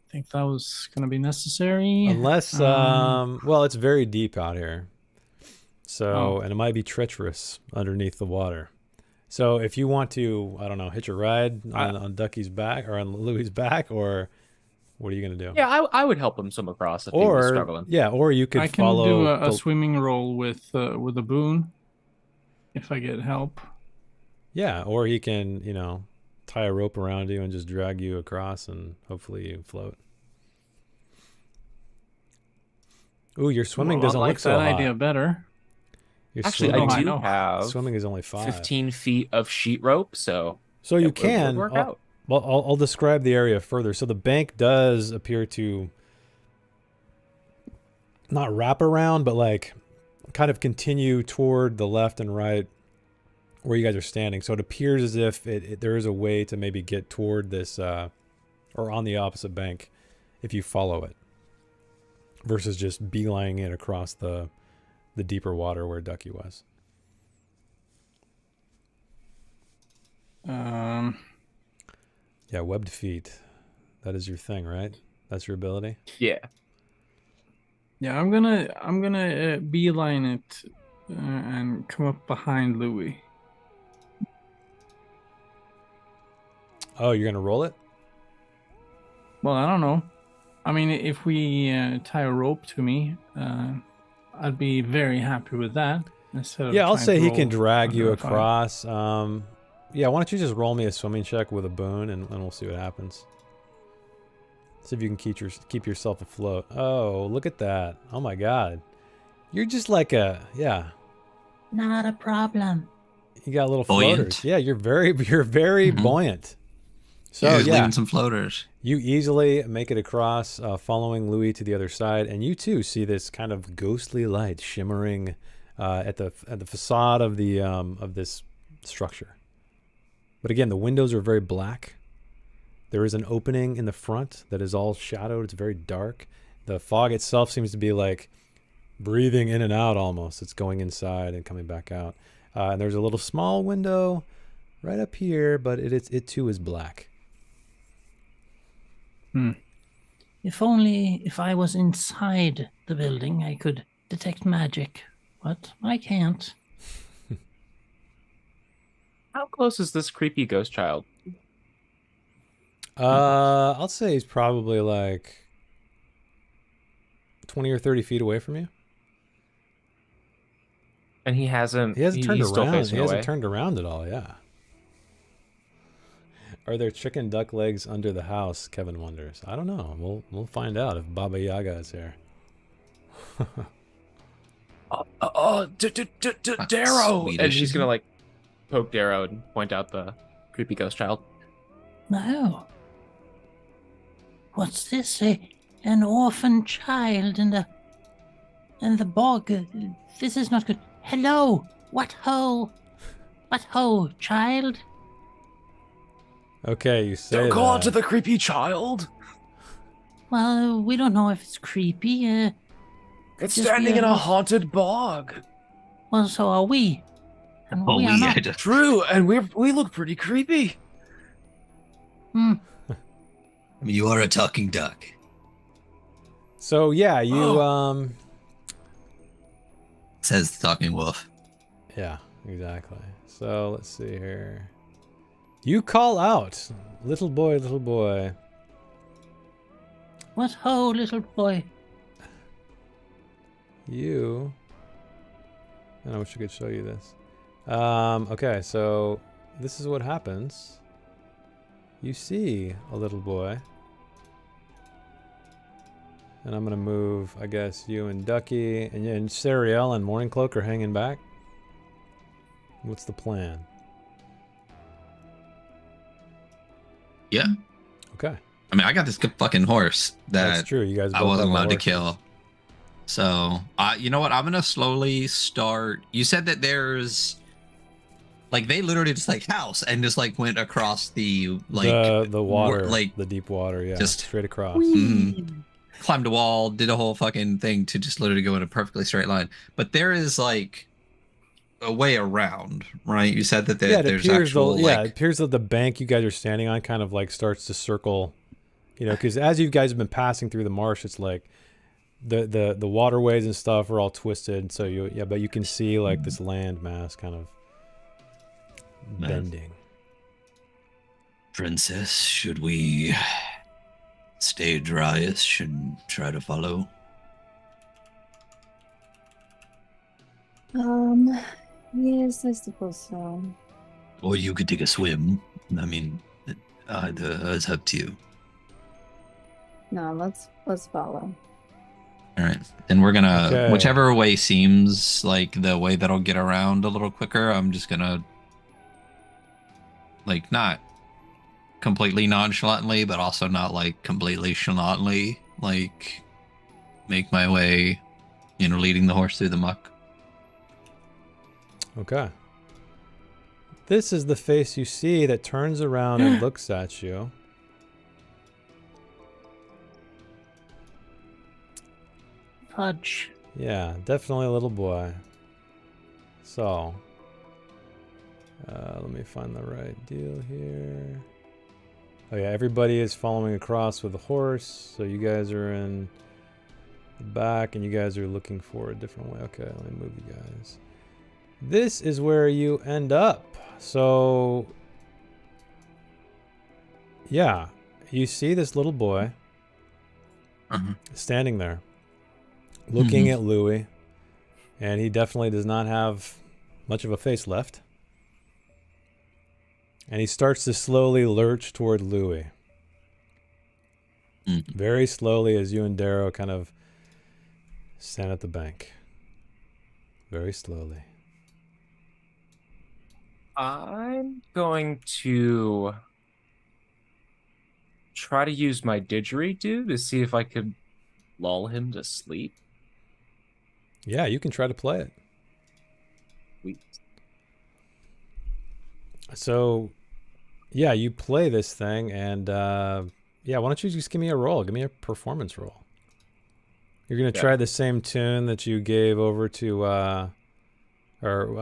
think that was gonna be necessary. Unless, well, it's very deep out here. So, and it might be treacherous underneath the water. So if you want to, I don't know, hitch a ride on Ducky's back or on Louie's back, or what are you going to do? Yeah, I would help him swim across if he was struggling. Yeah, or you could follow. I can do a swimming roll with a boon if I get help. Yeah, or he can, tie a rope around you and just drag you across, and hopefully you float. Ooh, your swimming doesn't look so hot. I like that idea better. Actually, I do have swimming is only 15 feet of sheet rope, so you can work out. Well, I'll describe the area further. So the bank does appear to not wrap around, but like kind of continue toward the left and right where you guys are standing. So it appears as if there is a way to maybe get toward this or on the opposite bank if you follow it, versus just beelining it across the deeper water where Ducky was. Yeah, webbed feet. That is your thing, right? That's your ability? Yeah. Yeah, I'm gonna beeline it and come up behind Louis. Oh, you're gonna roll it? Well, I don't know. I mean, if we tie a rope to me, I'd be very happy with that. Yeah, I'll say he can drag you across. Yeah, why don't you just roll me a swimming check with a boon, and we'll see what happens. See if you can keep yourself afloat. Oh, look at that! Oh my God, you're just like yeah. Not a problem. You got little buoyant. Floaters. Yeah, you're very buoyant. So yeah, leaving some floaters. You easily make it across, following Louis to the other side, and you too see this kind of ghostly light shimmering at the facade of the of this structure. But again, the windows are very black. There is an opening in the front that is all shadowed. It's very dark. The fog itself seems to be like breathing in and out almost. It's going inside and coming back out. And there's a little small window right up here, but it too is black. If I was inside the building, I could detect magic, but I can't. How close is this creepy ghost child? I'll say he's probably like 20 or 30 feet away from you. And he hasn't turned he's still around. facing He hasn't away. turned around at all, yeah. Are there chicken duck legs under the house? Kevin wonders. I don't know. We'll find out if Baba Yaga is here. Darrow! And Swedish, she's isn't gonna it? like poke Darrow and point out the creepy ghost child. No. What's this? An orphan child in the bog. This is not good. Hello. What ho? What ho, child? Okay, you say Don't call that. it to the creepy child. Well, we don't know if it's creepy. It's just standing be in a a little- haunted bog. Well, so are we. And Oh, we are not. yeah. True, and we look pretty creepy. Hmm. I mean, you are a talking duck. So yeah, you Says the talking wolf. yeah, exactly. So let's see here. You call out, little boy, little boy. What ho, little boy? You. And I wish I could show you this. Okay, so this is what happens. You see a little boy. And I'm gonna move, I guess, you and Ducky and Sariel and Morning Cloak are hanging back. What's the plan? Yeah. Okay, I mean, I got this good fucking horse that's that true. You guys. I both wasn't have allowed to horses. kill. So, you know what? I'm gonna slowly start. You said that there's, like, they literally just like house and just like went across the like the water, like the deep water, yeah, just- straight across. climbed a wall, did a whole fucking thing to just literally go in a perfectly straight line. But there is like a way around, right? You said that Yeah, it there's appears actual it like appears that the bank you guys are standing on kind of like starts to circle, you know, because as you guys have been passing through the marsh, it's like the waterways and stuff are all twisted. So but you can see like this land mass kind of bending. princess. Should we stay dryish and try to follow? Yes, I suppose so. Or you could take a swim. I mean, it's up to you. No, let's follow. All right. Then we're gonna, Okay. whichever way seems like the way that'll get around a little quicker, I'm just gonna, like, not completely nonchalantly, but also not, like, completely chalantly, like, make my way, you know, leading the horse through the muck. Okay. This is the face you see that turns around and looks at you. Fudge. Yeah, definitely a little boy. So, let me find the right deal here. Oh yeah, everybody is following across with a horse. So you guys are in the back and you guys are looking for a different way. Okay, let me move you guys. This is where you end up. So, yeah, you see this little boy standing there looking at Louis, and he definitely does not have much of a face left. And he starts to slowly lurch toward Louis. Very slowly as you and Darrow kind of stand at the bank. Very slowly. I'm going to try to use my didgeridoo to see if I could lull him to sleep. Yeah, you can try to play it. Sweet. So, yeah, you play this thing, and yeah, why don't you just give me a roll? Give me a performance roll. You're gonna try the same tune that you gave over to, or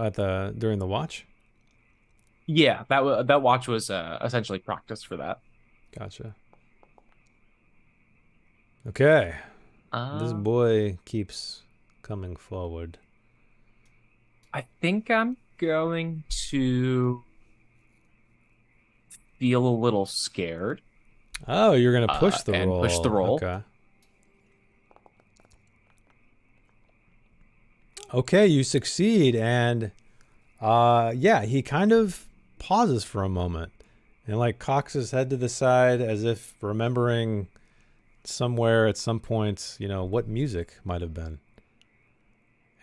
at the during the watch. Yeah, that watch was essentially practice for that. Gotcha. Okay, this Uh, boy keeps coming forward. I think I'm going to feel a little scared. Oh, you're gonna push the and roll. push the roll. Okay. Okay, you succeed, and yeah, he kind of pauses for a moment and like cocks his head to the side as if remembering somewhere at some point, you know, what music might have been.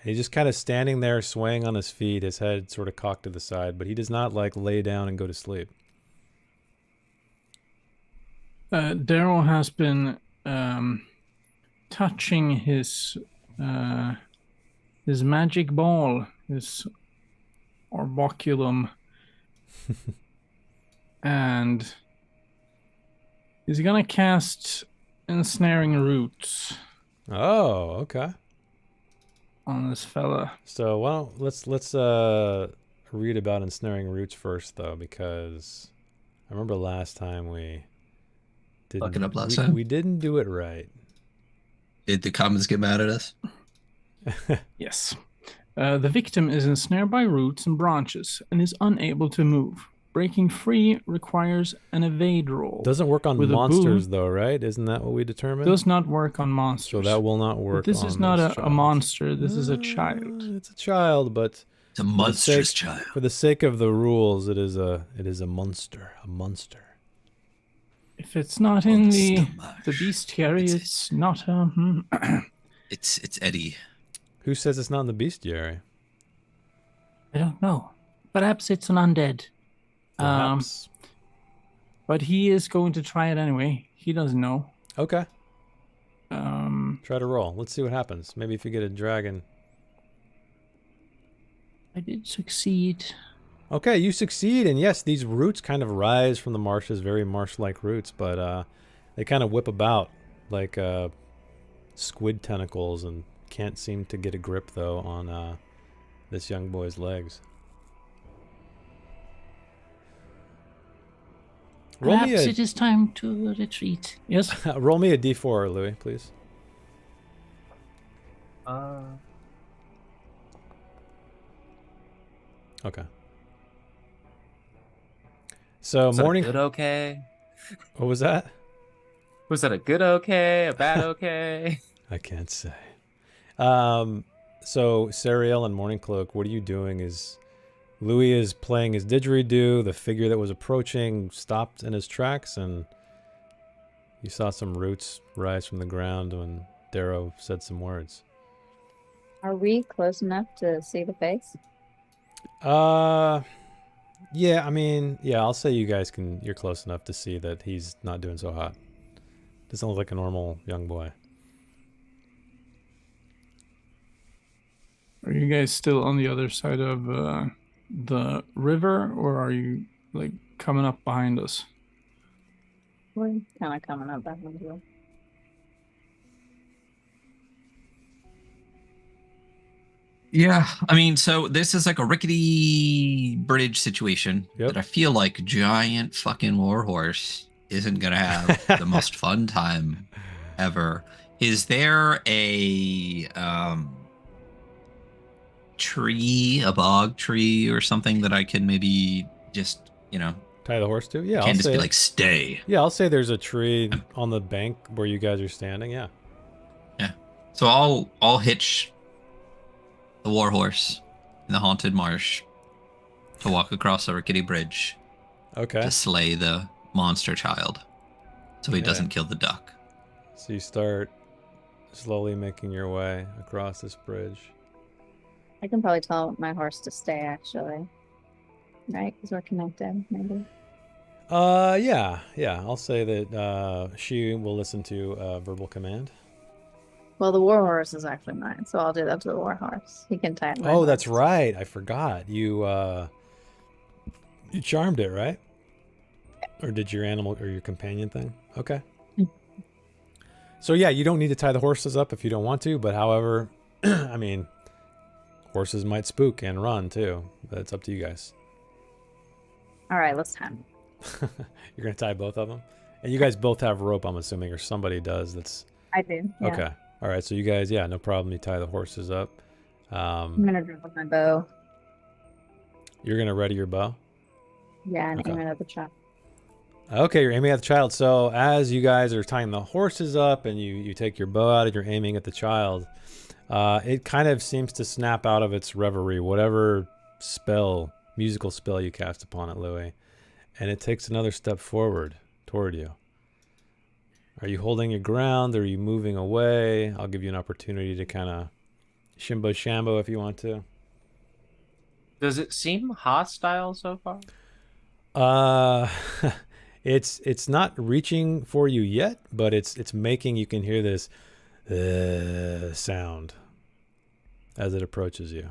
He's just kind of standing there swaying on his feet, his head sort of cocked to the side, but he does not like lay down and go to sleep. Daryl has been touching his magic ball, his orboculum, and he's gonna cast Ensnaring Roots Oh, okay. on this fella. So, well, let's read about ensnaring roots first, though, because I remember last time we didn't. Fucking up last time. We didn't do it right. Did the comments get mad at us? Yes. The victim is ensnared by roots and branches and is unable to move. Breaking free requires an evade roll. Doesn't work on With a monsters, boom. though, right? Isn't that what we determined? Does not work on monsters. So that will not work. But this on is not this a child. monster. This is a child. It's a child, but It's a monstrous sake- child. for the sake of the rules, it is a monster. A monster. If it's not in the Marsh. bestiary, it's not a. It's Eddie. Who says it's not in the bestiary? I don't know. Perhaps it's an undead. Perhaps. But he is going to try it anyway. He doesn't know. Okay. Um, Try to roll. Let's see what happens. Maybe if you get a dragon. I did succeed. Okay, you succeed, and yes, these roots kind of rise from the marshes, very marsh-like roots, but they kind of whip about like squid tentacles and can't seem to get a grip, though, on this young boy's legs. Roll me Perhaps a, it is time to retreat. Yes? roll me a d4, Louis, please. Okay. So Was that a morning. good okay? What was that? Was that a good okay? A bad okay? I can't say. So Sariel and Morning Cloak, what are you doing? Is Louis is playing his didgeridoo. The figure that was approaching stopped in his tracks, and you saw some roots rise from the ground when Darrow said some words. Are we close enough to see the face? Yeah, I mean, yeah, I'll say you guys can, you're close enough to see that he's not doing so hot. Doesn't look like a normal young boy. are you guys still on the other side of the river, or are you like coming up behind us? We're kind of coming up behind you. Yeah, I mean, so this is like a rickety bridge situation Yep. that I feel like giant fucking warhorse isn't gonna have the most fun time ever. Is there a tree, a bog tree, or something that I can maybe just, you know, Tie the horse to? Yeah, I'll can't just say. be like stay. Yeah, I'll say there's a tree on the bank where you guys are standing. Yeah. So I'll hitch the warhorse in the Haunted Marsh to walk across a rickety bridge Okay. to slay the monster child, so he Okay. doesn't kill the duck. So you start slowly making your way across this bridge. I can probably tell my horse to stay, actually. Right? Because we're connected, maybe. Yeah. I'll say that she will listen to a verbal command. Well, the war horse is actually mine, so I'll do that to the war horse. He can tie it. Oh, that's right. I forgot. You You charmed it, right? Or did your animal or your companion thing? Okay. So yeah, you don't need to tie the horses up if you don't want to, but however, I mean, horses might spook and run too. But it's up to you guys. All right, let's time. You're gonna tie both of them, and you guys both have rope, I'm assuming, or somebody does. That's I do. Yeah. okay. All right, so you guys, yeah, no problem. You tie the horses up. I'm gonna drop my bow. You're gonna ready your bow. Yeah, and Okay. aim it at the child. Okay, you're aiming at the child. So as you guys are tying the horses up and you take your bow out and you're aiming at the child, it kind of seems to snap out of its reverie, whatever spell, musical spell you cast upon it, Louis, and it takes another step forward toward you. Are you holding your ground? Or are you moving away? I'll give you an opportunity to kind of shimbo shambo if you want to. Does it seem hostile so far? It's not reaching for you yet, but it's making, you can hear this sound as it approaches you.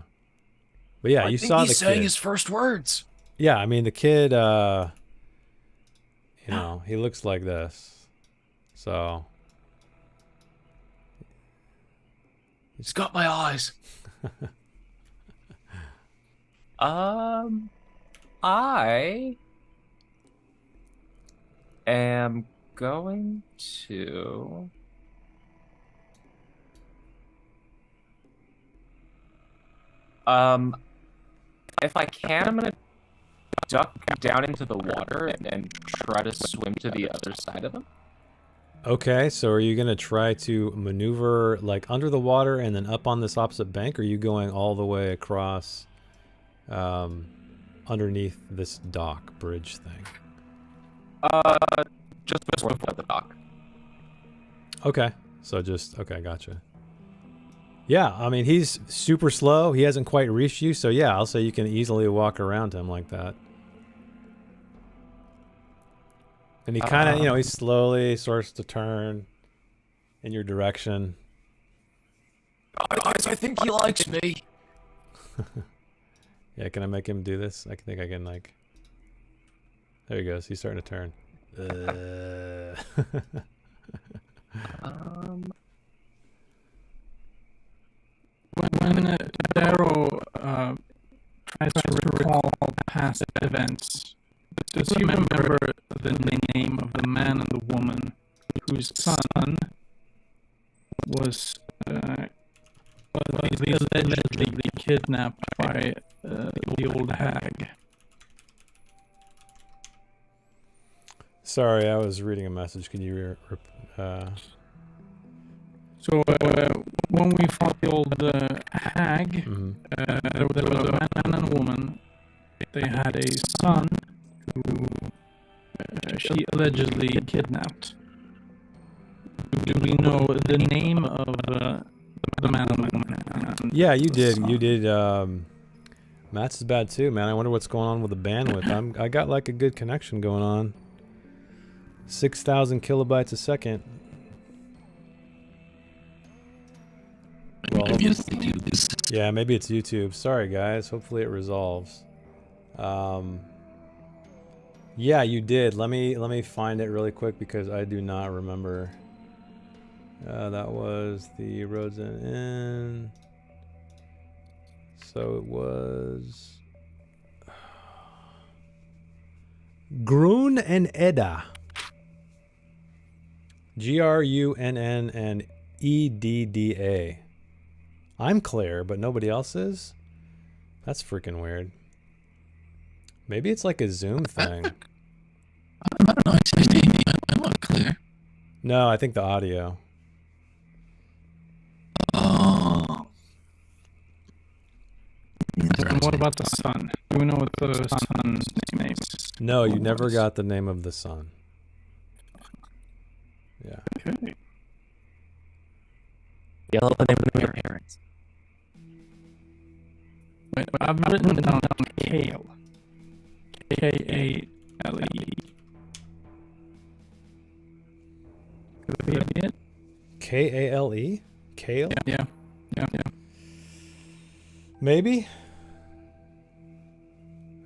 But yeah, you saw the he's saying kid. his first words. Yeah, I mean the kid. You know, he looks like this. So He's got my eyes. I am going to if I can, I'm gonna duck down into the water and try to swim to the other side of him. okay, so are you gonna try to maneuver like under the water and then up on this opposite bank, or are you going all the way across underneath this dock bridge thing? Just before the dock. Okay, so just okay, gotcha. Yeah, I mean he's super slow. He hasn't quite reached you, so yeah, I'll say you can easily walk around him like that. And he kind of, he slowly starts to turn in your direction. Guys, I think he likes me. Yeah, can I make him do this? I think I can, like... There he goes. He's starting to turn. When Darrow tries to recall past events, does he remember the name of the man and the woman whose son was allegedly kidnapped by the old hag? Sorry, I was reading a message. Can you... So when we fought the old hag, there was a man and a woman. They had a son who she allegedly kidnapped. Do we know the name of the man and the woman? Yeah, you did. You did. Matt's is bad too, man. I wonder what's going on with the bandwidth. I got like a good connection going on. 6,000 kilobytes a second. Well, yeah, maybe it's YouTube. Sorry, guys. Hopefully it resolves. Yeah, you did. Let me find it really quick because I do not remember. That was the Roads and Inn. So it was Grun and Edda. Grunn and Edda. I'm Claire, but nobody else is? That's freaking weird. Maybe it's like a Zoom thing. I don't know. I'm not clear. No, I think the audio. Oh. And what about the son? Do we know what the son's name is? No, you never got the name of the son. Yeah. Okay. Yell out the name of your parents. Wait, I've written down Kale. K-A-L-E. Could that be it? K-A-L-E? Kale? Yeah. Maybe?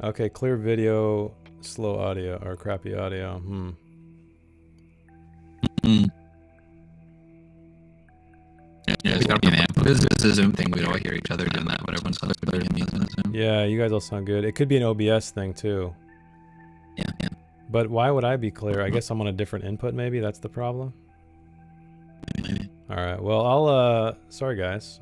Okay, clear video, slow audio, or crappy audio. Yeah, it's gotta be an amp. This is a Zoom thing. We don't hear each other doing that, but everyone's other clearly in the Zoom. Yeah, you guys all sound good. It could be an OBS thing too. Yeah. But why would I be clear? I guess I'm on a different input maybe, that's the problem. Maybe. Alright, well I'll sorry guys.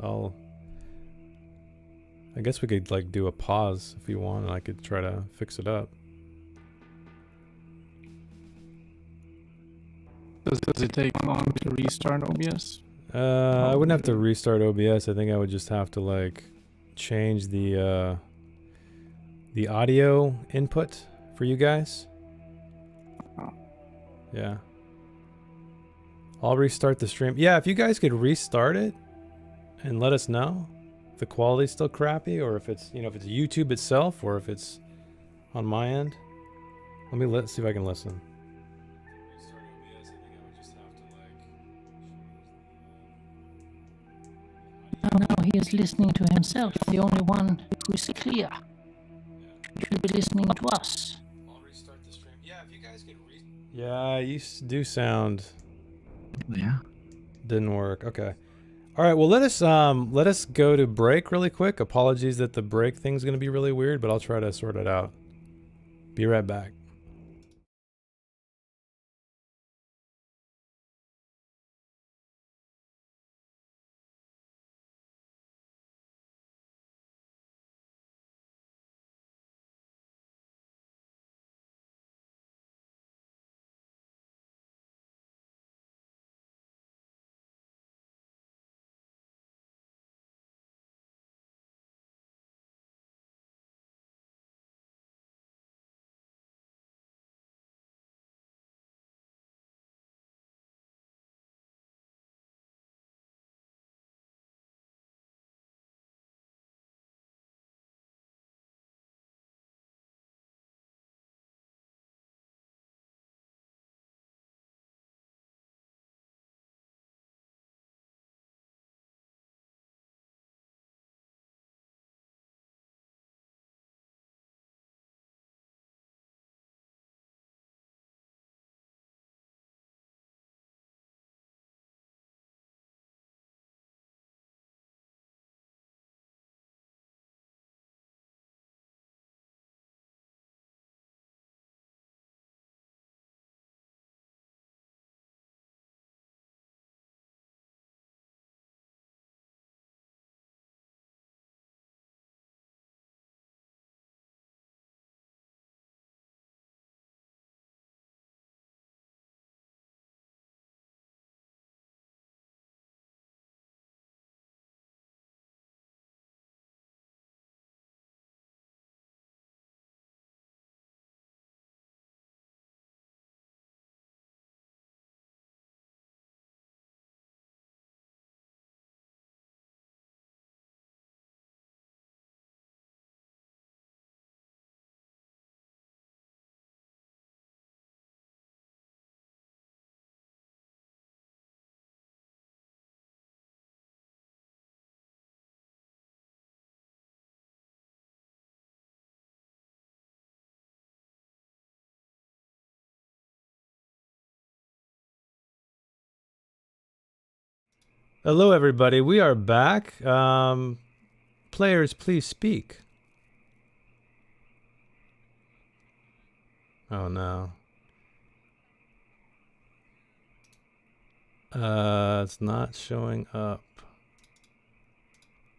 I guess we could like do a pause if you want and I could try to fix it up. Does it take long to restart OBS? I wouldn't have to restart OBS. I think I would just have to like change the audio input for you guys. Yeah. I'll restart the stream. Yeah, if you guys could restart it and let us know if the quality's still crappy or if it's, if it's YouTube itself or if it's on my end. Let's see if I can listen. Now he is listening to himself, the only one who is clear. Should be listening to us. I'll restart the stream. Yeah, if you guys could Yeah, you do sound. Yeah. Didn't work. Okay. All right. Well, let us go to break really quick. Apologies that the break thing's gonna be really weird, but I'll try to sort it out. Be right back. Hello, everybody. We are back. Players, please speak. Oh, no. It's not showing up.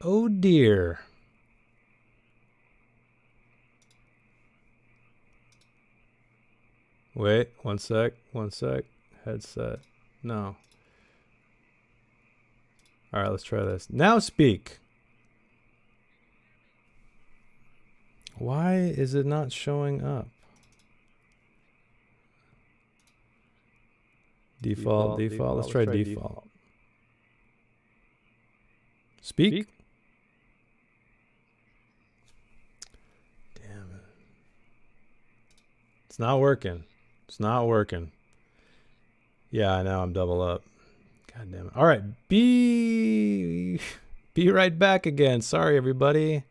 Oh, dear. Wait, one sec. Headset. No. All right, let's try this. Now speak. Why is it not showing up? Default. Let's try default. Speak. Damn it. It's not working. Yeah, I know I'm double up. God damn it. All right, be right back again. Sorry, everybody.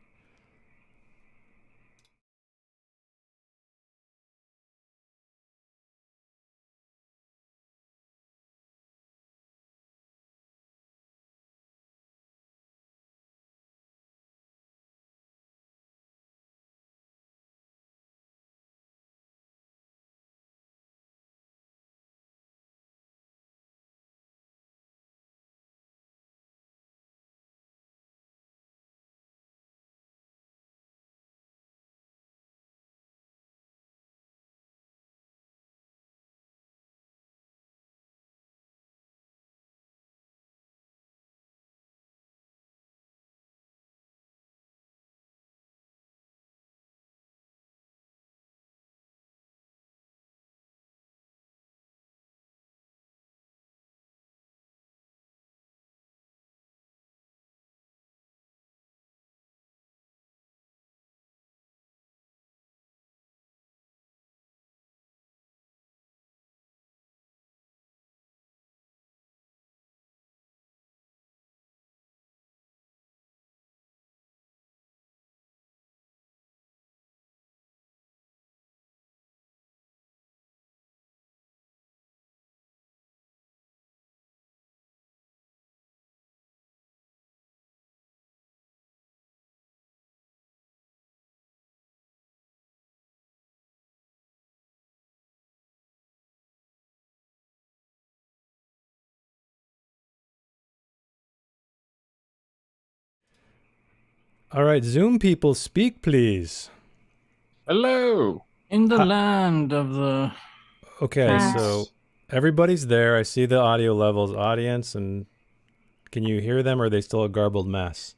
All right, Zoom people, speak, please. Hello. In the Ha- land of the Okay, Hi. so everybody's there. I see the audio levels, audience, and can you hear them, or are they still a garbled mess?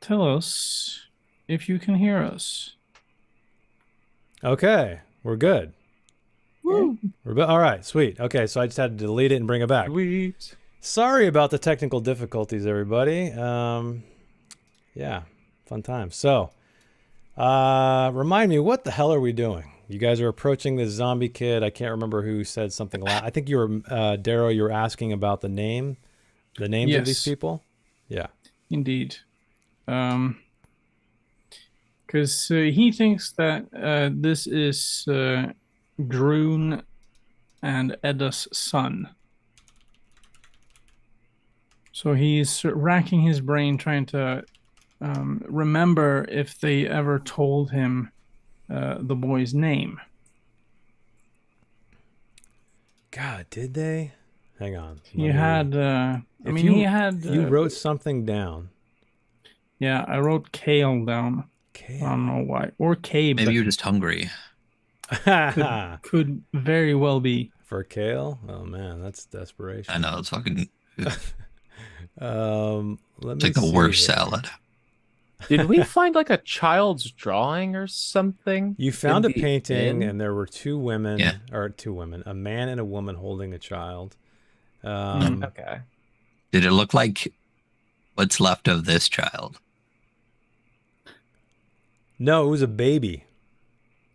tell us if you can hear us. Okay, we're good. Woo! All right, sweet. Okay, so I just had to delete it and bring it back. Sweet. Sorry about the technical difficulties, everybody. Yeah, fun time. So, remind me, what the hell are we doing? You guys are approaching this zombie kid. I can't remember who said something loud. I think you were, Darrow, you were asking about the names of these Yes. people. Yeah. Indeed. Because he thinks that this is Droon and Edda's son. So he's racking his brain trying to remember if they ever told him the boy's name. God, did they? Hang on. He had, You wrote something down. Yeah, I wrote Kale down. I don't know why. Or Cabe. Maybe you're just hungry. Could very well be. For Kale? Oh man, that's desperation. I know, it's fucking... Let It's me like the see worst here. salad. Did we find like a child's drawing or something? You found a in the painting, inn? and there were two women, Yeah. or two women, a man and a woman holding a child. Okay. Did it look like what's left of this child? No, it was a baby.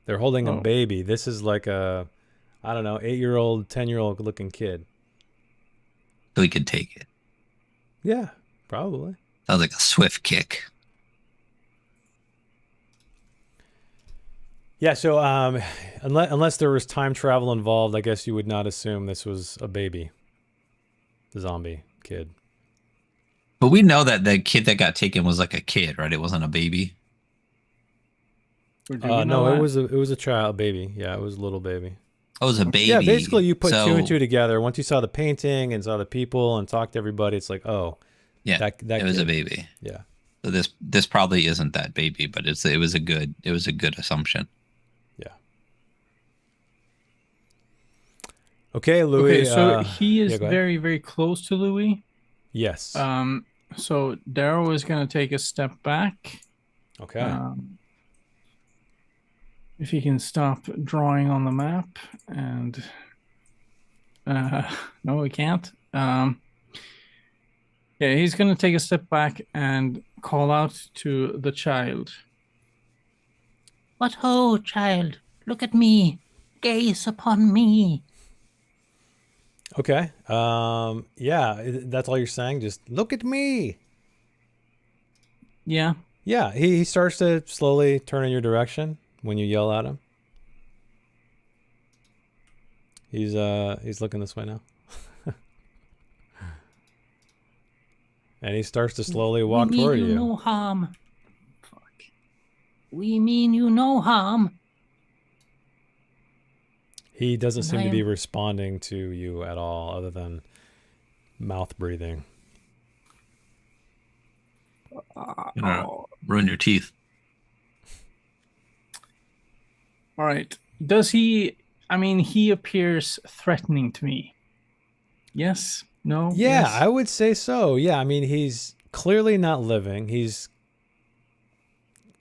They're holding a Oh. baby. This is like a, I don't know, 8-year-old, 10-year-old looking kid. So we could take it. Yeah, probably. Sounds like a swift kick. Yeah, so unless there was time travel involved, I guess you would not assume this was a baby. The zombie kid. But we know that the kid that got taken was like a kid, right? It wasn't a baby. Or do we know No, that? it was a child, baby. Yeah, it was a little baby. Oh, it was a baby. Yeah, basically you put So, two and two together. Once you saw the painting and saw the people and talked to everybody, it's like, oh, yeah, that it was kid. a baby. Yeah. So this probably isn't that baby, but it was a good assumption. Yeah. Okay, Louis. Okay, so he is yeah, go ahead. very, very close to Louis. Yes. So Darrow is going to take a step back. Okay. If he can stop drawing on the map, and no, he can't. Yeah, he's going to take a step back and call out to the child. What ho, child? Look at me. Gaze upon me. Okay. Yeah, that's all you're saying. Just look at me. Yeah. Yeah, he starts to slowly turn in your direction when you yell at him. He's looking this way now. And he starts to slowly walk we mean toward you you. no harm. Fuck. We mean you no harm. He doesn't seem to I be am- responding to you at all, other than mouth breathing. You know, ruin your teeth. All right. Does he? I mean, he appears threatening to me. Yes. No. Yeah, Yes? I would say so. Yeah, I mean, he's clearly not living. He's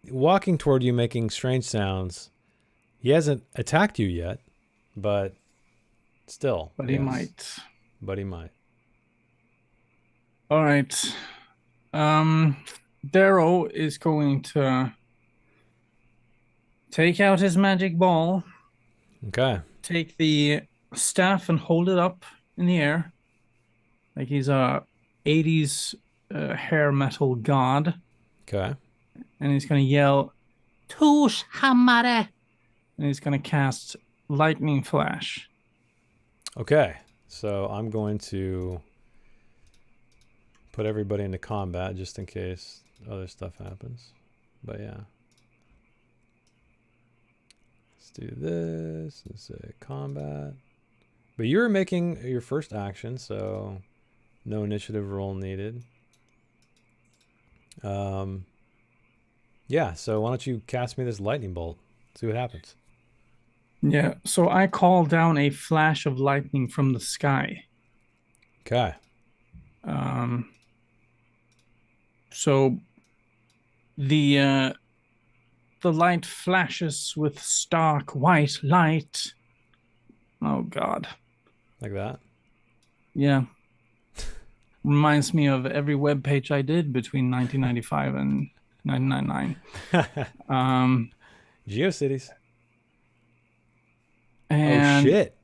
walking toward you, making strange sounds. He hasn't attacked you yet, but still. But he yes. might. But he might. All right. Darrow is going to take out his magic ball, Okay. take the staff and hold it up in the air like he's a 80s hair metal god, Okay. and he's going to yell, Tush hamare. and he's going to cast lightning flash. Okay. So I'm going to put everybody into combat just in case other stuff happens. But yeah. Let's do this. Let's say combat. But you were making your first action, so no initiative roll needed. Yeah, so why don't you cast me this lightning bolt? See what happens. Yeah. So I call down a flash of lightning from the sky. Okay. So the light flashes with stark white light. Oh God. Like that. Yeah. Reminds me of every web page I did between 1995 and 1999. GeoCities. And Oh shit.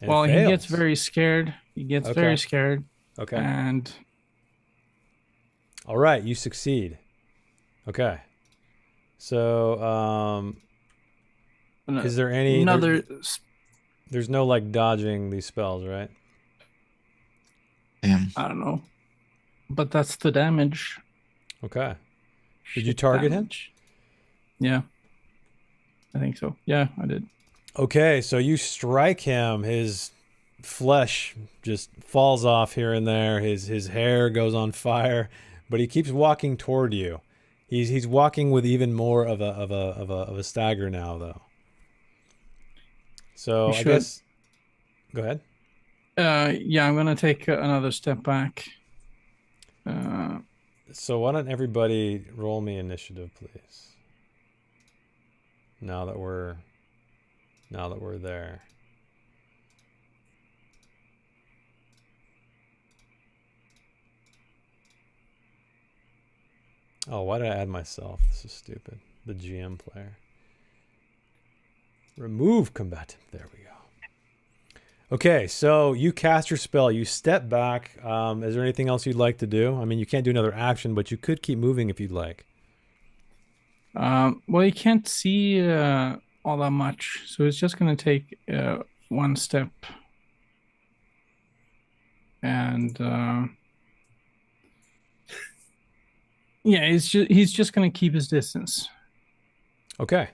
And well, it he gets fails. very scared. He gets Okay. very scared. Okay. And All right, you succeed. Okay. So, is there any another? there's no like dodging these spells, right? Damn. I don't know, but that's the damage. Okay. Did you Shit target damage. Yeah, I think so. Yeah, I did. Okay, so you strike him, his flesh just falls off here and there, his hair goes on fire, but he keeps walking toward you. He's walking with even more of a stagger now though. So I guess go ahead. Yeah, I'm gonna take another step back. So why don't everybody roll me initiative, please? Now that we're there. Oh, why did I add myself? This is stupid. The GM player. Remove combatant. There we go. Okay, so you cast your spell. You step back. Is there anything else you'd like to do? I mean, you can't do another action, but you could keep moving if you'd like. Well, you can't see all that much, so it's just gonna take one step, and yeah, he's just gonna keep his distance. Okay.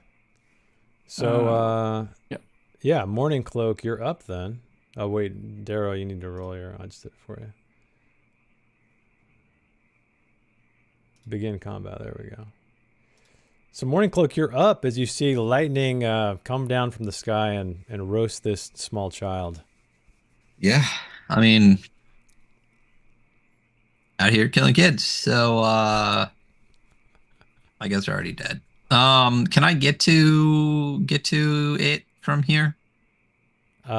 So, yeah. Yeah, Morning Cloak, you're up then. Oh, wait, Darrow, you need to roll your... I just did it for you. Begin combat, there we go. So Morning Cloak, you're up as you see lightning come down from the sky and roast this small child. Yeah, I mean, out here killing kids. So I guess they're already dead. Can I get to it from here? Yeah.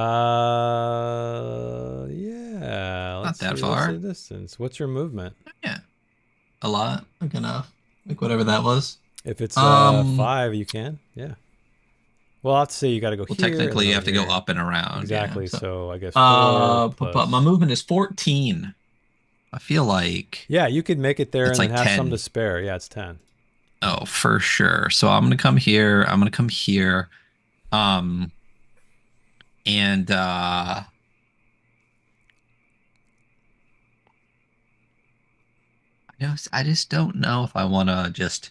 Not that see, far. What's the distance? What's your movement? Yeah, a lot. Like enough. Like whatever that was. If it's 5, you can. Yeah. Well, I'll have to say you got to go Well, here. technically, you have to go here. up and around. Exactly. Yeah, so I guess 4 plus... but my movement is 14. I feel like... Yeah, you could make it there it's and like then have 10. some to spare. Yeah, it's 10. Oh, for sure. So I'm gonna come here. I'm gonna come here. And I just don't know if I want to just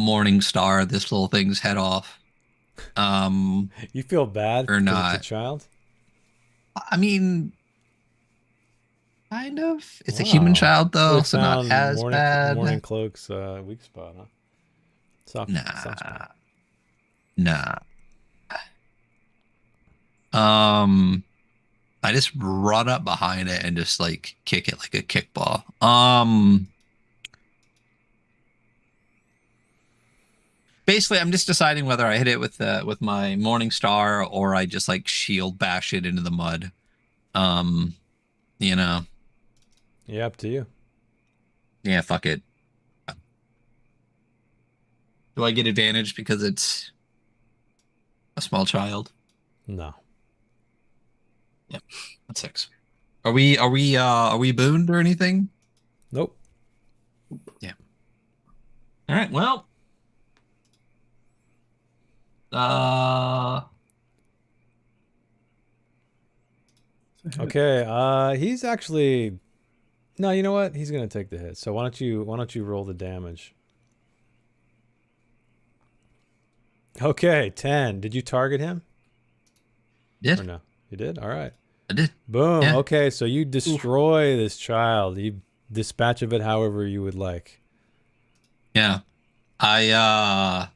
Morning Star this little thing's head off. You feel bad or not? It's a child. I mean, kind of. It's a human child though, so not as bad. Morning Cloak's weak spot, huh? Soft spot. Nah. I just run up behind it and just like kick it like a kickball. Basically, I'm just deciding whether I hit it with my Morning Star or I just like shield bash it into the mud. You know. Yeah, up to you. Yeah, fuck it. Do I get advantage because it's a small child? No. Yep. That's 6. Are we booned or anything? Nope. Yeah. All right, well. Okay, he's actually... No, you know what? He's going to take the hit. So why don't you roll the damage? Okay, 10. Did you target him? Did. Or no? You did? All right. I did. Boom. Yeah. Okay, so you destroy this child. You dispatch of it however you would like. Yeah. I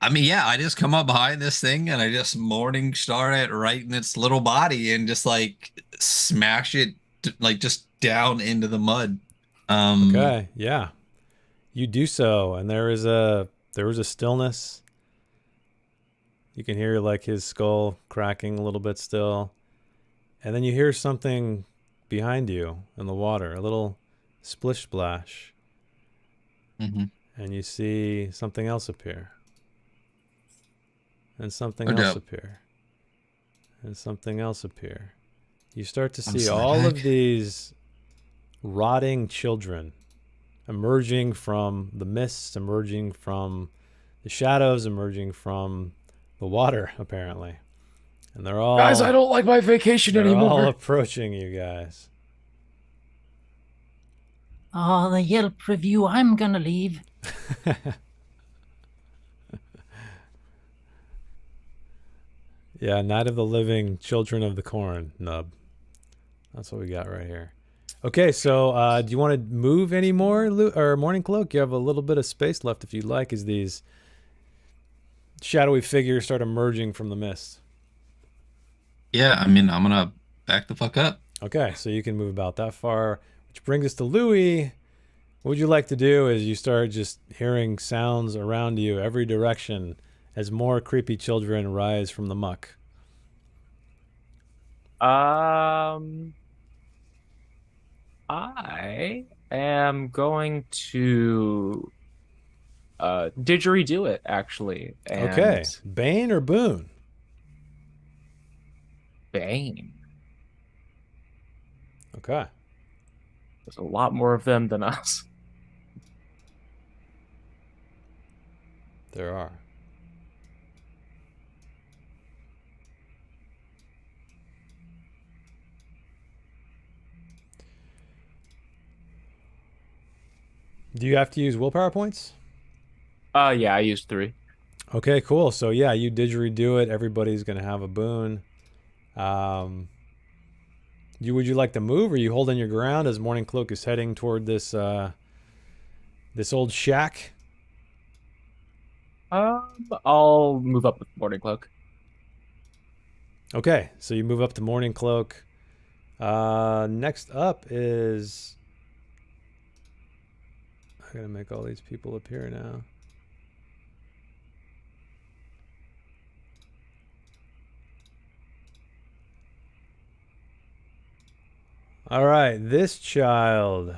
I mean, yeah, I just come up behind this thing and I just morning star it right in its little body and just like smash it like just down into the mud. Um, Okay, yeah. You do so, and there was a stillness. You can hear like his skull cracking a little bit still. And then you hear something behind you in the water, a little splish splash. mhm. And you see something else appear. And something Oh, else dope. appear. And something else appear. You start to I'm see slid all of back. these rotting children emerging from the mists, emerging from the shadows, emerging from the water, apparently. And Guys, I don't like my vacation they're all anymore. approaching you guys. Oh, the Yelp review. I'm gonna leave. Yeah, Night of the Living, Children of the Corn, Nub. That's what we got right here. Okay, so do you want to move any more, or Morning Cloak? You have a little bit of space left if you'd like, as these shadowy figures start emerging from the mist. Yeah, I mean, I'm gonna back the fuck up. Okay, so you can move about that far, which brings us to Louis. What would you like to do is you start just hearing sounds around you every direction as more creepy children rise from the muck. I am going to didgeridoo it actually, Okay, and Bane or Boone? Bane. Okay. There's a lot more of them than us. There are. Do you have to use willpower points? Yeah, I used 3. Okay, cool. So yeah, you didgeridoo it. Everybody's gonna have a boon. Would you like to move, or you holding your ground as Morning Cloak is heading toward this this old shack? I'll move up with Morning Cloak. Okay, so you move up to Morning Cloak. Next up is I gotta make all these people appear now. All right, this child.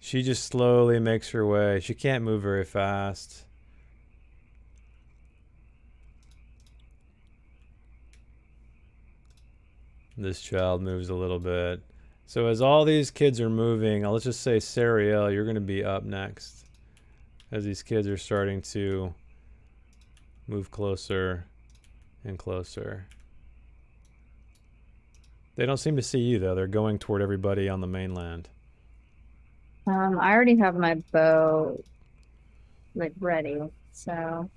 She just slowly makes her way. She can't move very fast. This child moves a little bit. So as all these kids are moving, let's just say Sariel, you're going to be up next. As these kids are starting to move closer and closer. They don't seem to see you, though. They're going toward everybody on the mainland. I already have my bow like ready, so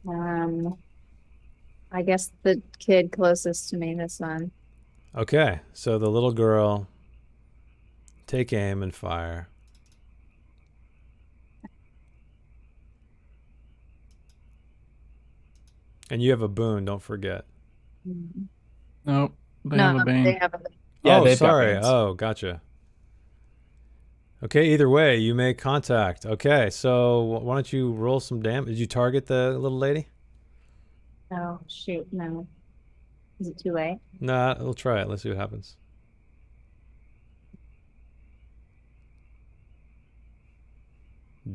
I guess the kid closest to me, this one. Okay, so the little girl, take aim and fire. And you have a boon, don't forget. Nope. They have a No, bane. they have a Yeah, Oh, they've got sorry. banes. Oh, gotcha. Okay, either way, you make contact. Okay, so why don't you roll some damage? Did you target the little lady? Oh shoot, no. Is it too late? Nah, we'll try it. Let's see what happens.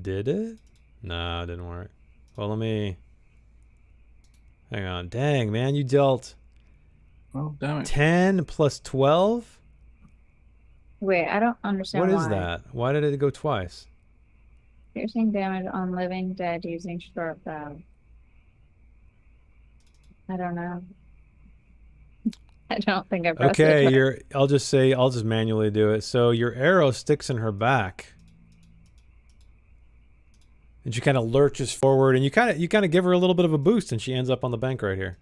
Did it? No, it didn't work. Well, let me... Hang on. Dang, man, you dealt Oh, damn it. 10 plus 12? Wait, I don't understand What why. is that? Why did it go twice? Piercing damage on living dead using short bow. I don't know. I don't think I pressed Okay, it. I'll just manually do it. So your arrow sticks in her back. And she kind of lurches forward, and you kind of give her a little bit of a boost, and she ends up on the bank right here.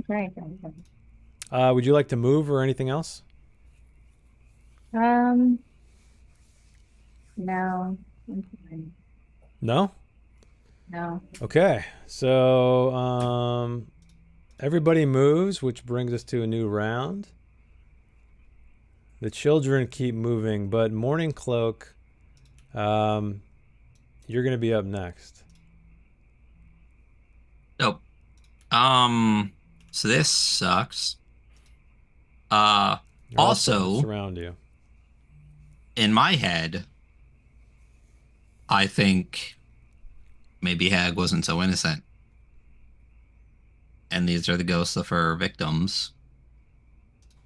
Great. Would you like to move or anything else? Um, no. I'm fine. No? No. Okay. So everybody moves, which brings us to a new round. The children keep moving, but Morning Cloak, you're going to be up next. Nope. So this sucks. They're all starting to Also, surround you. in my head, I think maybe Hag wasn't so innocent. And these are the ghosts of her victims.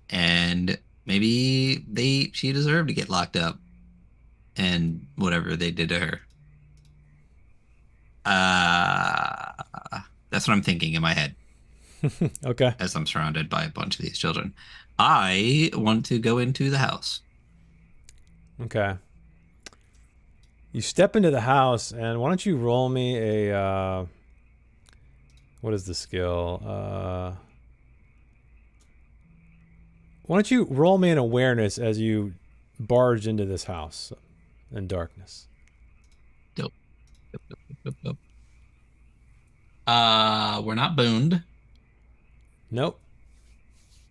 And maybe she deserved to get locked up and whatever they did to her. That's what I'm thinking in my head Okay. as I'm surrounded by a bunch of these children. I want to go into the house. Okay. You step into the house, and why don't you roll me a what is the skill? Why don't you roll me an awareness as you barge into this house in darkness? Dope. We're not booned, Nope.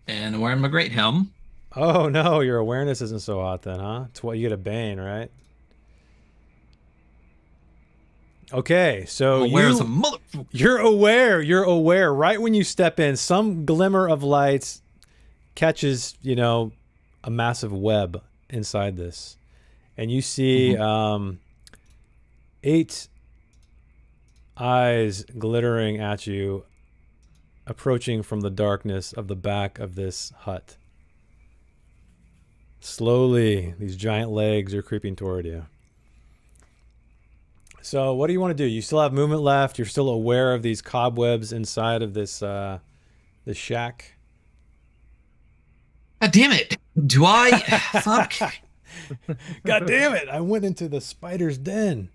and wearing my great helm. Oh no, your awareness isn't so hot then, huh? It's what you get a bane, right? Okay, so Where's a mother? you're aware. Right when you step in, some glimmer of lights catches, a massive web inside this. And you see 8 eyes glittering at you, approaching from the darkness of the back of this hut. Slowly, these giant legs are creeping toward you. So what do you want to do? You still have movement left. You're still aware of these cobwebs inside of this shack. God damn it! Do I? Fuck. God damn it! I went into the spider's den.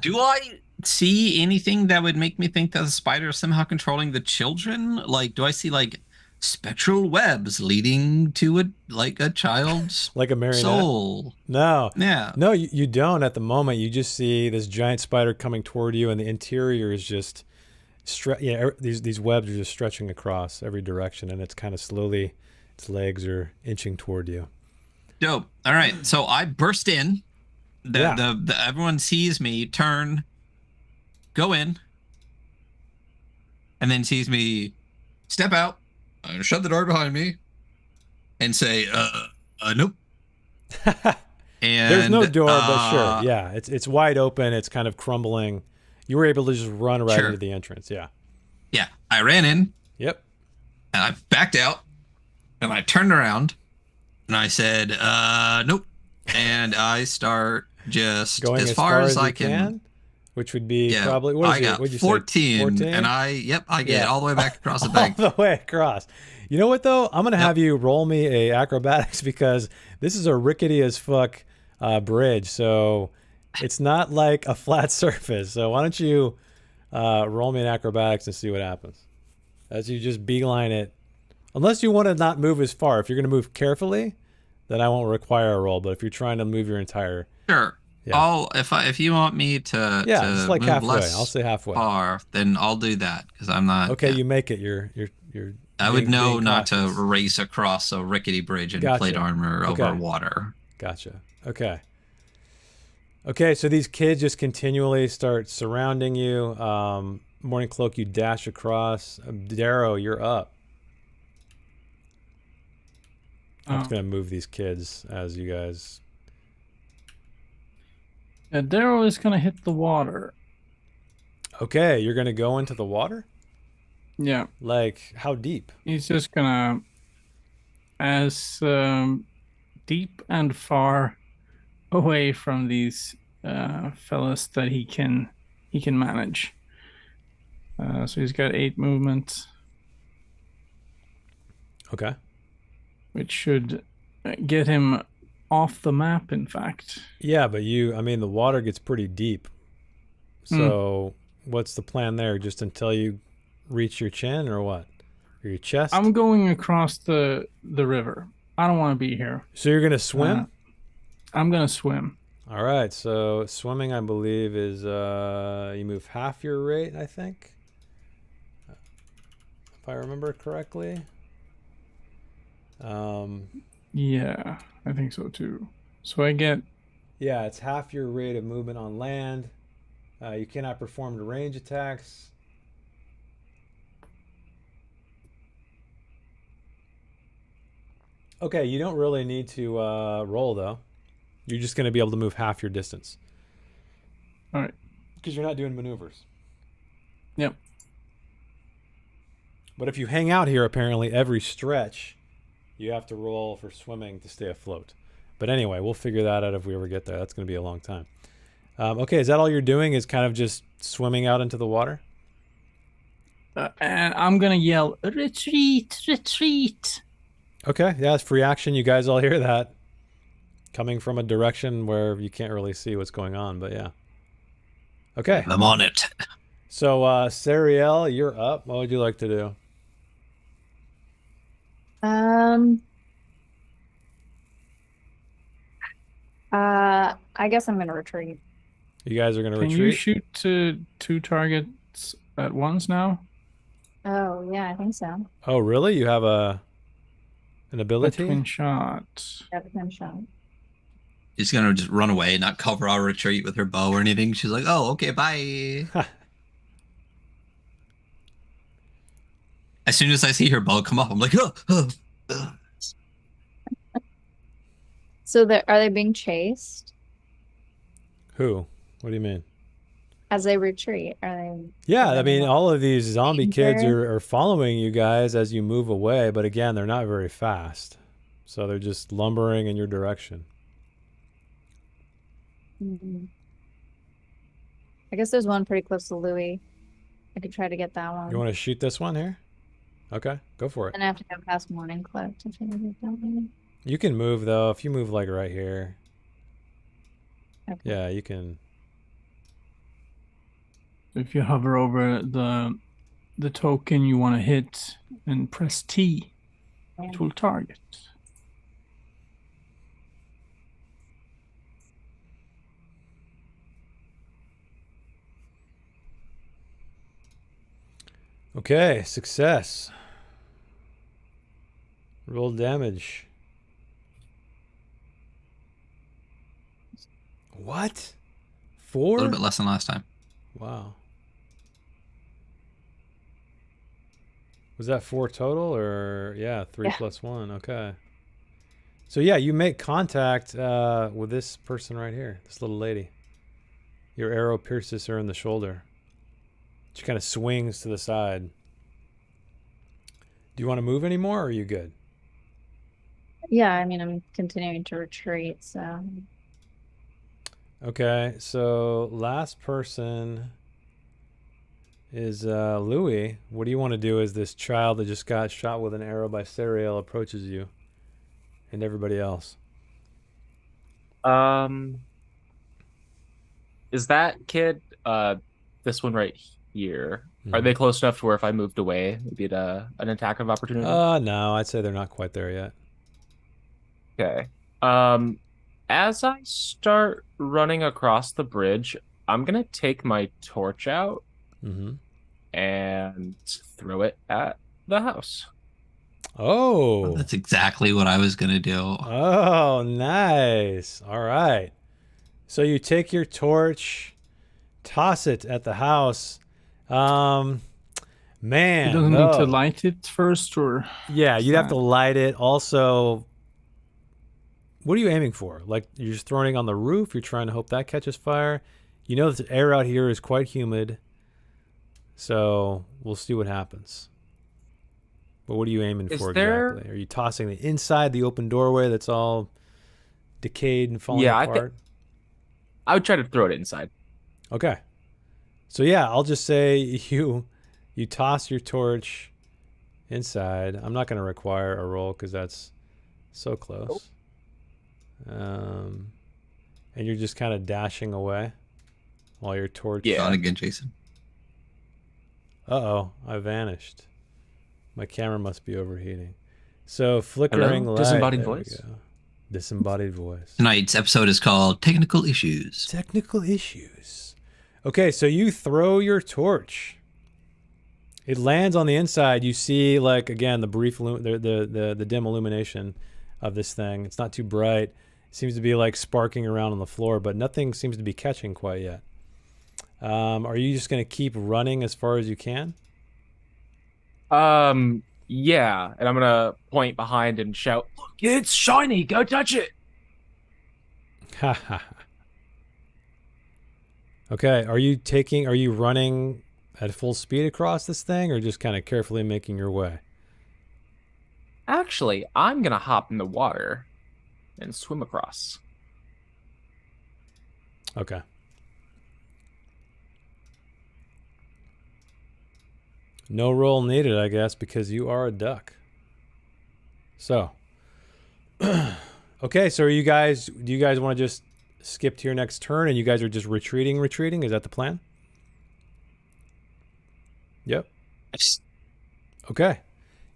Do I see anything that would make me think that the spider is somehow controlling the children? Like, do I see like spectral webs leading to a child's Like a marionette? soul? No. Yeah. No, you don't at the moment. You just see this giant spider coming toward you, and the interior is just these webs are just stretching across every direction, and it's kind of slowly, its legs are inching toward you. Dope. All right. So I burst in. The everyone sees me turn, go in, and then sees me step out, shut the door behind me, and say, nope. And There's no door, but sure. Yeah, it's wide open. It's kind of crumbling. You were able to just run right into the entrance. Yeah. Yeah. I ran in. Yep. And I backed out, and I turned around, and I said, nope. And I start just going as far as I can, which would be probably what is I got what'd you 14, say? 14, and I get it all the way back across the bank. All the way across. You know what though? I'm gonna have you roll me a acrobatics because this is a rickety as fuck bridge, so it's not like a flat surface. So why don't you roll me an acrobatics and see what happens as you just beeline it. Unless you want to not move as far. If you're gonna move carefully, then I won't require a roll. But if you're trying to move your entire Sure. Yeah. If you want me to just like move halfway. less I'll say halfway. far, then I'll do that because I'm not. Okay, yeah. you make it. You're. I would know being not to cautious. race across a rickety bridge in Gotcha. plate armor Okay. over water. Gotcha. Okay. Okay, so these kids just continually start surrounding you. Morning Cloak, you dash across. Darrow, you're up. I'm just gonna move these kids as you guys. Yeah, Darrow is gonna hit the water. Okay, you're gonna go into the water. Yeah, Like how deep? he's just gonna as deep and far away from these fellas that he can manage. So he's got 8 movements, Okay. which should get him off the map. In fact, Yeah, but the water gets pretty deep. So what's the plan there? Just until you reach your chin or what? Or your chest? I'm going across the river. I don't want to be here. So you're gonna swim? I'm gonna swim. All right. So swimming, I believe, is you move half your rate, I think, if I remember correctly. Yeah, I think so too. So I get Yeah, it's half your rate of movement on land. You cannot perform the range attacks. Okay, you don't really need to roll though. You're just going to be able to move half your distance. all right. Because you're not doing maneuvers. Yep. But if you hang out here, apparently every stretch, you have to roll for swimming to stay afloat. But anyway, we'll figure that out if we ever get there. That's going to be a long time. Okay, is that all you're doing? Is kind of just swimming out into the water? And I'm gonna yell, "Retreat! Retreat!" Okay, yeah, it's free action. You guys all hear that coming from a direction where you can't really see what's going on, but yeah. Okay, I'm on it. so Sariel, you're up. What would you like to do? I guess I'm gonna retreat. You guys are going to Can retreat? you shoot to 2 targets at once now? Oh yeah, I think so. Oh, really? You have an A ability? twin shot. Got the 10 shot. She's gonna just run away, not cover our retreat with her bow or anything. She's like, "Oh, okay, bye." As soon as I see her bow come up, I'm like, "Oh, oh, oh." So are they being chased Who? What do you mean? as they retreat? Are they? Yeah, are I they mean, all of these zombie kids danger? are following you guys as you move away, but again, they're not very fast. So they're just lumbering in your direction. Mhm. I guess there's one pretty close to Louis. I could try to get that one. You want to shoot this one here? Okay, go for it. And I have to go past Morning Cloak to try to get that one. You can move, though. If you move, like, right here. Okay. Yeah, you can. If you hover over the token you want to hit and press T, it will target. Okay, success. Roll damage. What? A 4? little bit less than last time. Wow. Was that 4 total or yeah, 3 Yeah. plus 1. Okay. So yeah, you make contact with this person right here, this little lady. Your arrow pierces her in the shoulder. She kind of swings to the side. Do you want to move anymore or are you good? Yeah, I mean, I'm continuing to retreat, so Okay, so last person is Louis. What do you want to do as this child that just got shot with an arrow by Sariel approaches you and everybody else? Is that kid this one right here? Are they close enough to where if I moved away, it'd be an attack of opportunity? No, I'd say they're not quite there yet. Okay. As I start running across the bridge, I'm gonna take my torch out Mm-hmm. and throw it at the house. Oh. That's exactly what I was gonna do. Oh, nice. All right. So you take your torch, toss it at the house. Man. It doesn't need to oh. light it first, or Yeah, you'd have to light it. Also, what are you aiming for? Like, you're just throwing it on the roof? You're trying to hope that catches fire? You know, the air out here is quite humid. So we'll see what happens. But what are you aiming for exactly? Are you tossing it inside the open doorway that's all decayed and falling apart? I would try to throw it inside. Okay. So yeah, I'll just say you toss your torch inside. I'm not going to require a roll because that's so close. And you're just kind of dashing away while your torch. Yeah. Not again, Jason. Uh-oh, I vanished. My camera must be overheating. So flickering Hello? light. Disembodied there we voice? go. Disembodied voice. Tonight's episode is called Technical Issues. Technical issues. Okay, so you throw your torch. It lands on the inside. You see, like, again, the brief, the dim illumination of this thing. It's not too bright. It seems to be like sparking around on the floor, but nothing seems to be catching quite yet. Are you just going to keep running as far as you can? Yeah, and I'm gonna point behind and shout, "Look, it's shiny! Go touch it!" Ha ha. Okay, are you running at full speed across this thing, or just kind of carefully making your way? Actually, I'm gonna hop in the water and swim across. Okay. No roll needed, I guess, because you are a duck. So, okay, so do you guys want to just skip to your next turn and you guys are just retreating? Is that the plan? Yep. Okay.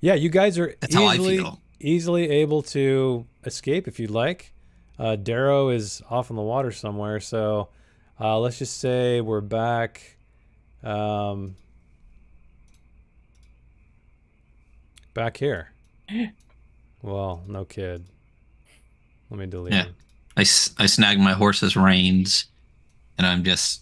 Yeah, you guys are That's how I feel. easily able to escape if you'd like. Darrow is off in the water somewhere, so let's just say we're back. Back here. Well, no kid. Let me delete Yeah. it. I snagged my horse's reins, and I'm just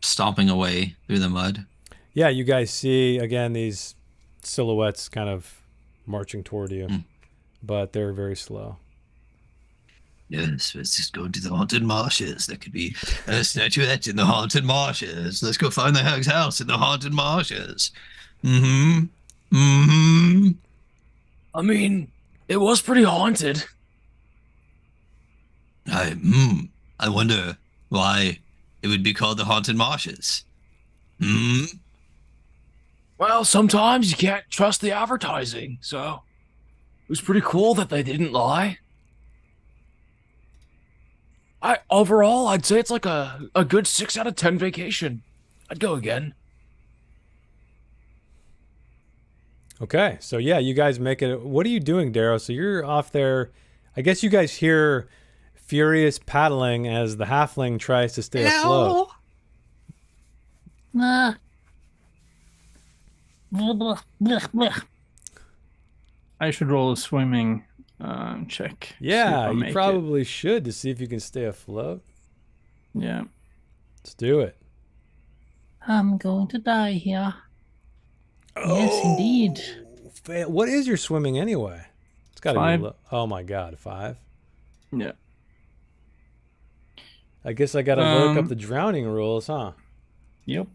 stomping away through the mud. Yeah, you guys see, again, these silhouettes kind of marching toward you, but they're very slow. Yes, let's just go to the Haunted Marshes. There could be a statuette in the Haunted Marshes. Let's go find the Hag's house in the Haunted Marshes. Mm-hmm. Mm-hmm. I mean, it was pretty haunted. I wonder why it would be called the Haunted Marshes. Well, sometimes you can't trust the advertising, so it was pretty cool that they didn't lie. Overall, I'd say it's like a good 6 out of 10 vacation. I'd go again. Okay, so yeah, you guys make it. What are you doing, Darrow? So you're off there. I guess you guys hear furious paddling as the halfling tries to stay afloat. Blah, blah, blah, blah. I should roll a swimming check. See if Yeah, I you make probably should to see if you can stay afloat. it. Yeah. Let's do it. I'm going to die here. Yes, indeed. What is your swimming anyway? It's got to be 5. low. Oh my God, 5. Yeah. I guess I got to look up the drowning rules, huh? Yep.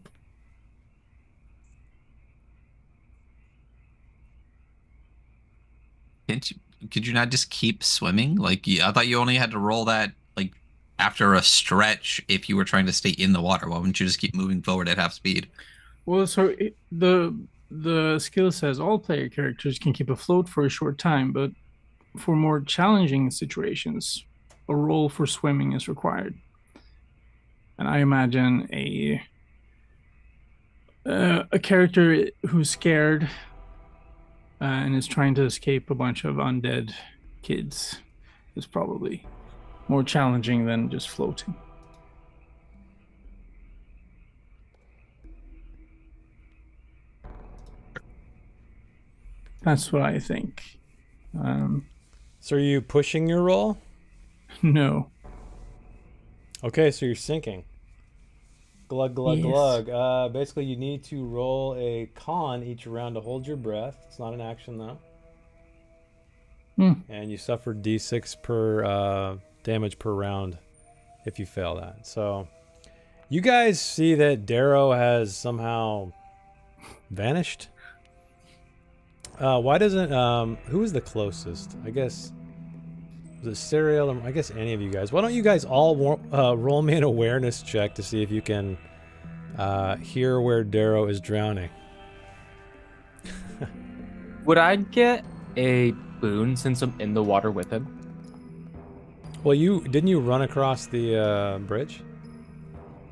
Could you not just keep swimming? Like, I thought you only had to roll that like after a stretch if you were trying to stay in the water. Why wouldn't you just keep moving forward at half speed? Well, so the skill says all player characters can keep afloat for a short time, but for more challenging situations, a roll for swimming is required. And I imagine a character who's scared and is trying to escape a bunch of undead kids is probably more challenging than just floating. That's what I think. So are you pushing your roll? No. Okay, so you're sinking. Glug, glug, Yes. glug. Basically, you need to roll a con each round to hold your breath. It's not an action, though. And you suffer d6 per damage per round if you fail that. So you guys see that Darrow has somehow vanished. Why doesn't... who is the closest? I guess... Was it Serial? Or I guess any of you guys. Why don't you guys all roll me an awareness check to see if you can hear where Darrow is drowning? Would I get a boon since I'm in the water with him? Well, didn't you run across the bridge?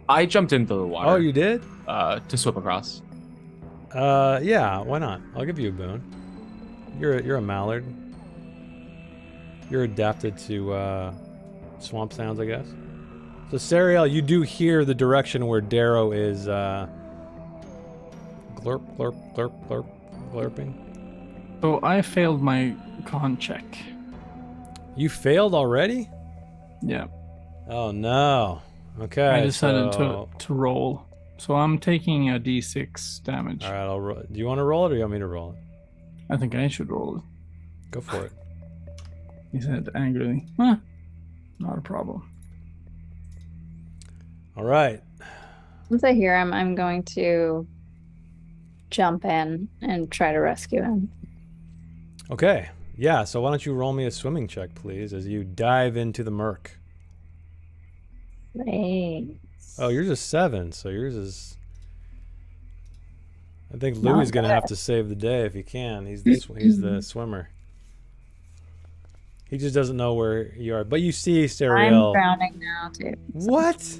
I jumped into the water. Oh, you did? To swim across. Yeah, why not? I'll give you a boon. You're a mallard. You're adapted to swamp sounds, I guess. So Sariel, you do hear the direction where Darrow is glurp, glurp, glurp, glurp, glurping. So I failed my con check. You failed already? Yeah. Oh no. Okay. I decided so... to roll. So I'm taking a d6 damage. All right, I'll roll. Do you want to roll it or you want me to roll it? I think I should roll it. Go for it. He said angrily. Not a problem. All right. Once I hear him, I'm going to jump in and try to rescue him. Okay. Yeah, so why don't you roll me a swimming check, please, as you dive into the murk. Thanks. Oh, yours is 7, so yours is... I think Louis going to have to save the day if he can. He's the swimmer. He just doesn't know where you are. But you see Sariel. I'm drowning now, too. What?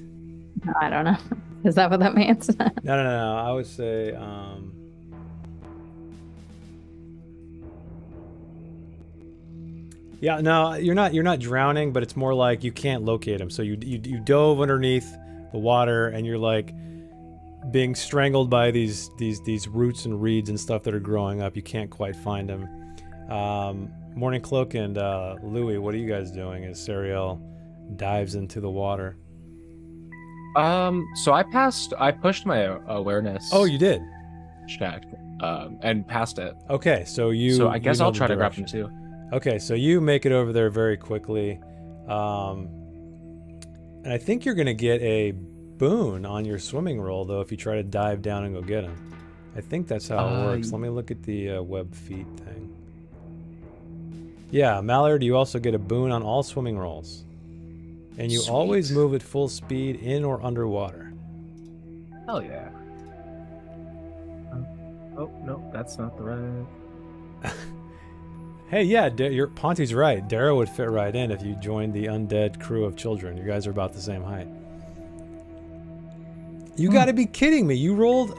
No, I don't know. Is that what that means? No. I would say... Yeah, no, you're not drowning, but it's more like you can't locate him. So you dove underneath the water, and you're like being strangled by these roots and reeds and stuff that are growing up. You can't quite find him. Morning Cloak and Louis, what are you guys doing as Sariel dives into the water? So I pushed my awareness. Oh, you did? Check. And passed it. Okay, so So I guess know I'll the try to grab direction. him too. Okay, so you make it over there very quickly. And I think you're going to get a boon on your swimming roll, though, if you try to dive down and go get him. I think that's how it works. Let me look at the web feet thing. Yeah, Mallard, you also get a boon on all swimming rolls. And you always move at full speed in or underwater. Hell yeah. Oh, no, that's not the right... Hey, yeah, Ponty's right. Darrow would fit right in if you joined the undead crew of children. You guys are about the same height. You gotta be kidding me. You rolled...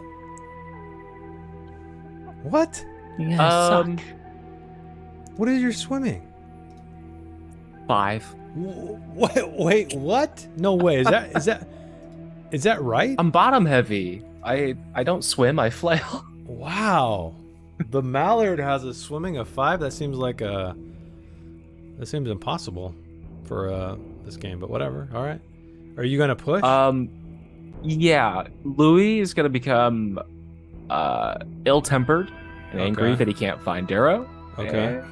What? You guys suck. What is your swimming? 5. Wait, what? No way. Is that right? I'm bottom heavy. I don't swim, I flail. Wow. The Mallard has a swimming of 5. That seems impossible for this game, but whatever. All right. Are you gonna push? Yeah. Louis is gonna become ill-tempered and angry that he can't find Darrow. Okay. And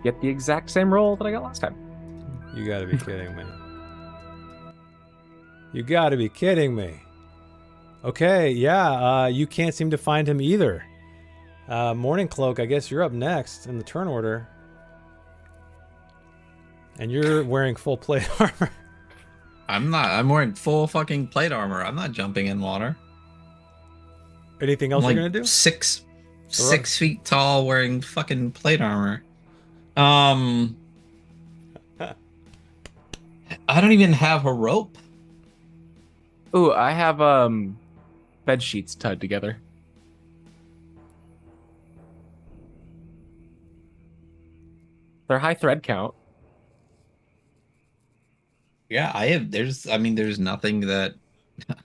get the exact same roll that I got last time. You gotta be kidding me. You gotta be kidding me. Okay, yeah, you can't seem to find him either. Morning Cloak, I guess you're up next in the turn order. And you're wearing full plate armor. I'm not. I'm wearing full fucking plate armor. I'm not jumping in water. Anything else I'm you're like gonna do? 6 feet tall, wearing fucking plate armor. I don't even have a rope. Ooh, I have bed sheets tied together. They're high thread count. Yeah, I have. There's nothing that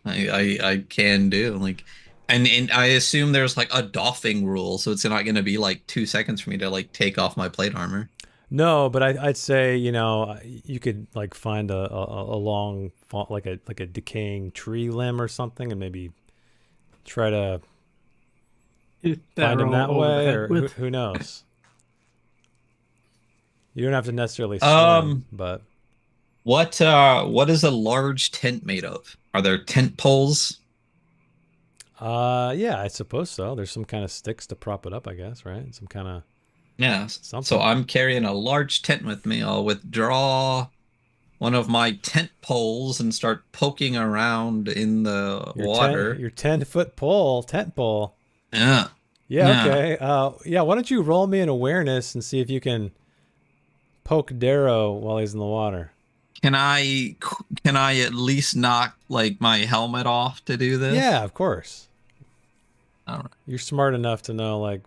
I can do. Like, and I assume there's like a doffing rule, so it's not going to be like 2 seconds for me to like take off my plate armor. No, but I'd say, you could like find a long, like a decaying tree limb or something, and maybe try to find him that way, or who knows? You don't have to necessarily swim, but what is a large tent made of? Are there tent poles? Yeah, I suppose so. There's some kind of sticks to prop it up, I guess, right? Some kind of something. So I'm carrying a large tent with me. I'll withdraw one of my tent poles and start poking around in the water. Your 10-foot tent pole. Yeah. Yeah, okay. Yeah, why don't you roll me an awareness and see if you can poke Darrow while he's in the water. Can I at least knock like my helmet off to do this? Yeah, of course. All right. You're smart enough to know, like,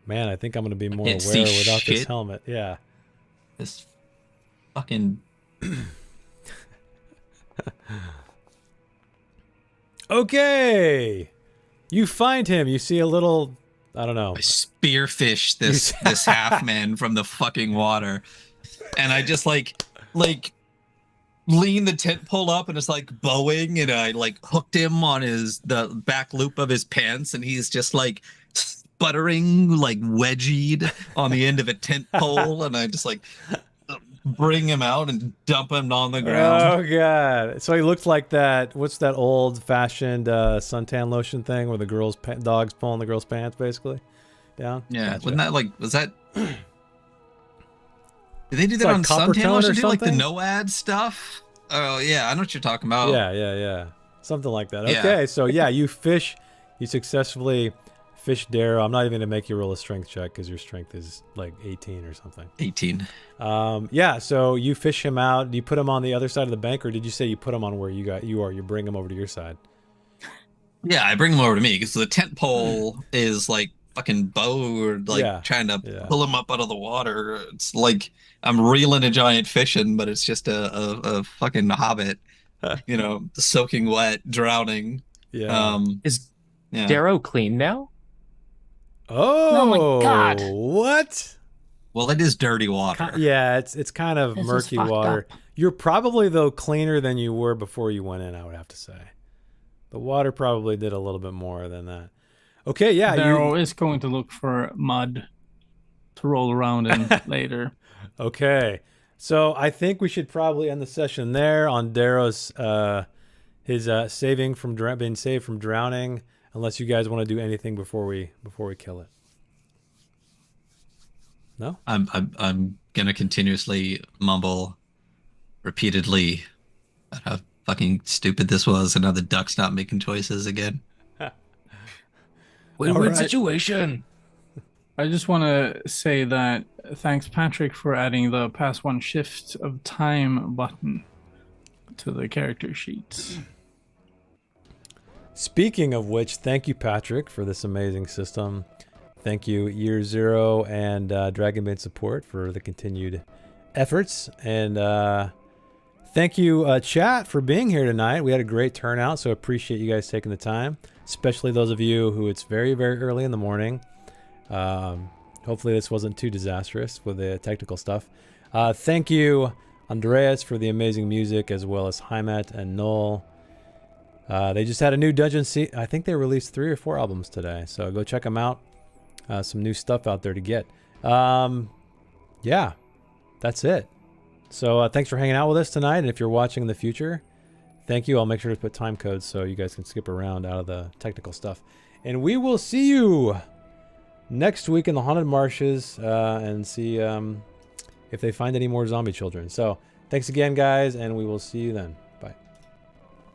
Man, I think I'm gonna be more can't aware see without this shit. helmet. Yeah. This fucking Okay. You find him. You see a little, I don't know. I spearfish this half man from the fucking water, and I just like lean the tent pole up, and it's like bowing, and I like hooked him on the back loop of his pants, and he's just like sputtering, like wedgied on the end of a tent pole, and I just like bring him out and dump him on the ground. Oh god! So he looks like that. What's that old-fashioned suntan lotion thing where the dogs pulling the girl's pants, basically? Down. Yeah, Gotcha. wasn't that was that? Did they do It's that like on copper suntan tone or lotion too, like the something? NOAD stuff? Oh yeah, I know what you're talking about. Yeah. Something like that. Yeah. Okay, so yeah, you successfully fish Darrow. I'm not even gonna make you roll a strength check because your strength is like 18 or something. 18. Yeah, so you fish him out. Do you put him on the other side of the bank, or did you say you put him on where you are? You bring him over to your side. Yeah, I bring him over to me because the tent pole is like fucking bowed, like trying to pull him up out of the water. It's like I'm reeling a giant fish in, but it's just a fucking hobbit, soaking wet, drowning. Yeah. Is Yeah. Darrow clean now? Oh, my God. What? Well, it is dirty water. Yeah, it's kind of This is murky fucked water. up. You're probably though cleaner than you were before you went in, I would have to say. The water probably did a little bit more than that. Okay, yeah. Darrow is going to look for mud to roll around in later. Okay, so I think we should probably end the session there on Darrow's his being saved from drowning. Unless you guys want to do anything before we kill it. No? I'm gonna continuously mumble repeatedly about how fucking stupid this was, and now the duck's not making choices again. Win-win right. situation. I just want to say that thanks, Patrick, for adding the pass one shift of time button to the character sheets. Speaking of which, thank you, Patrick, for this amazing system. Thank you, Year Zero and Dragonbane support for the continued efforts. And thank you, chat, for being here tonight. We had a great turnout, so appreciate you guys taking the time, especially those of you who it's very, very early in the morning. Hopefully this wasn't too disastrous with the technical stuff. Thank you, Andreas, for the amazing music, as well as Heimat and Noel. They just had a new Dungeon I think they released 3 or 4 albums today, so go check them out. Some new stuff out there to get. Yeah, that's it. So thanks for hanging out with us tonight, and if you're watching in the future, thank you. I'll make sure to put time codes so you guys can skip around out of the technical stuff. And we will see you next week in the Haunted Marshes and see if they find any more zombie children. So thanks again, guys, and we will see you then.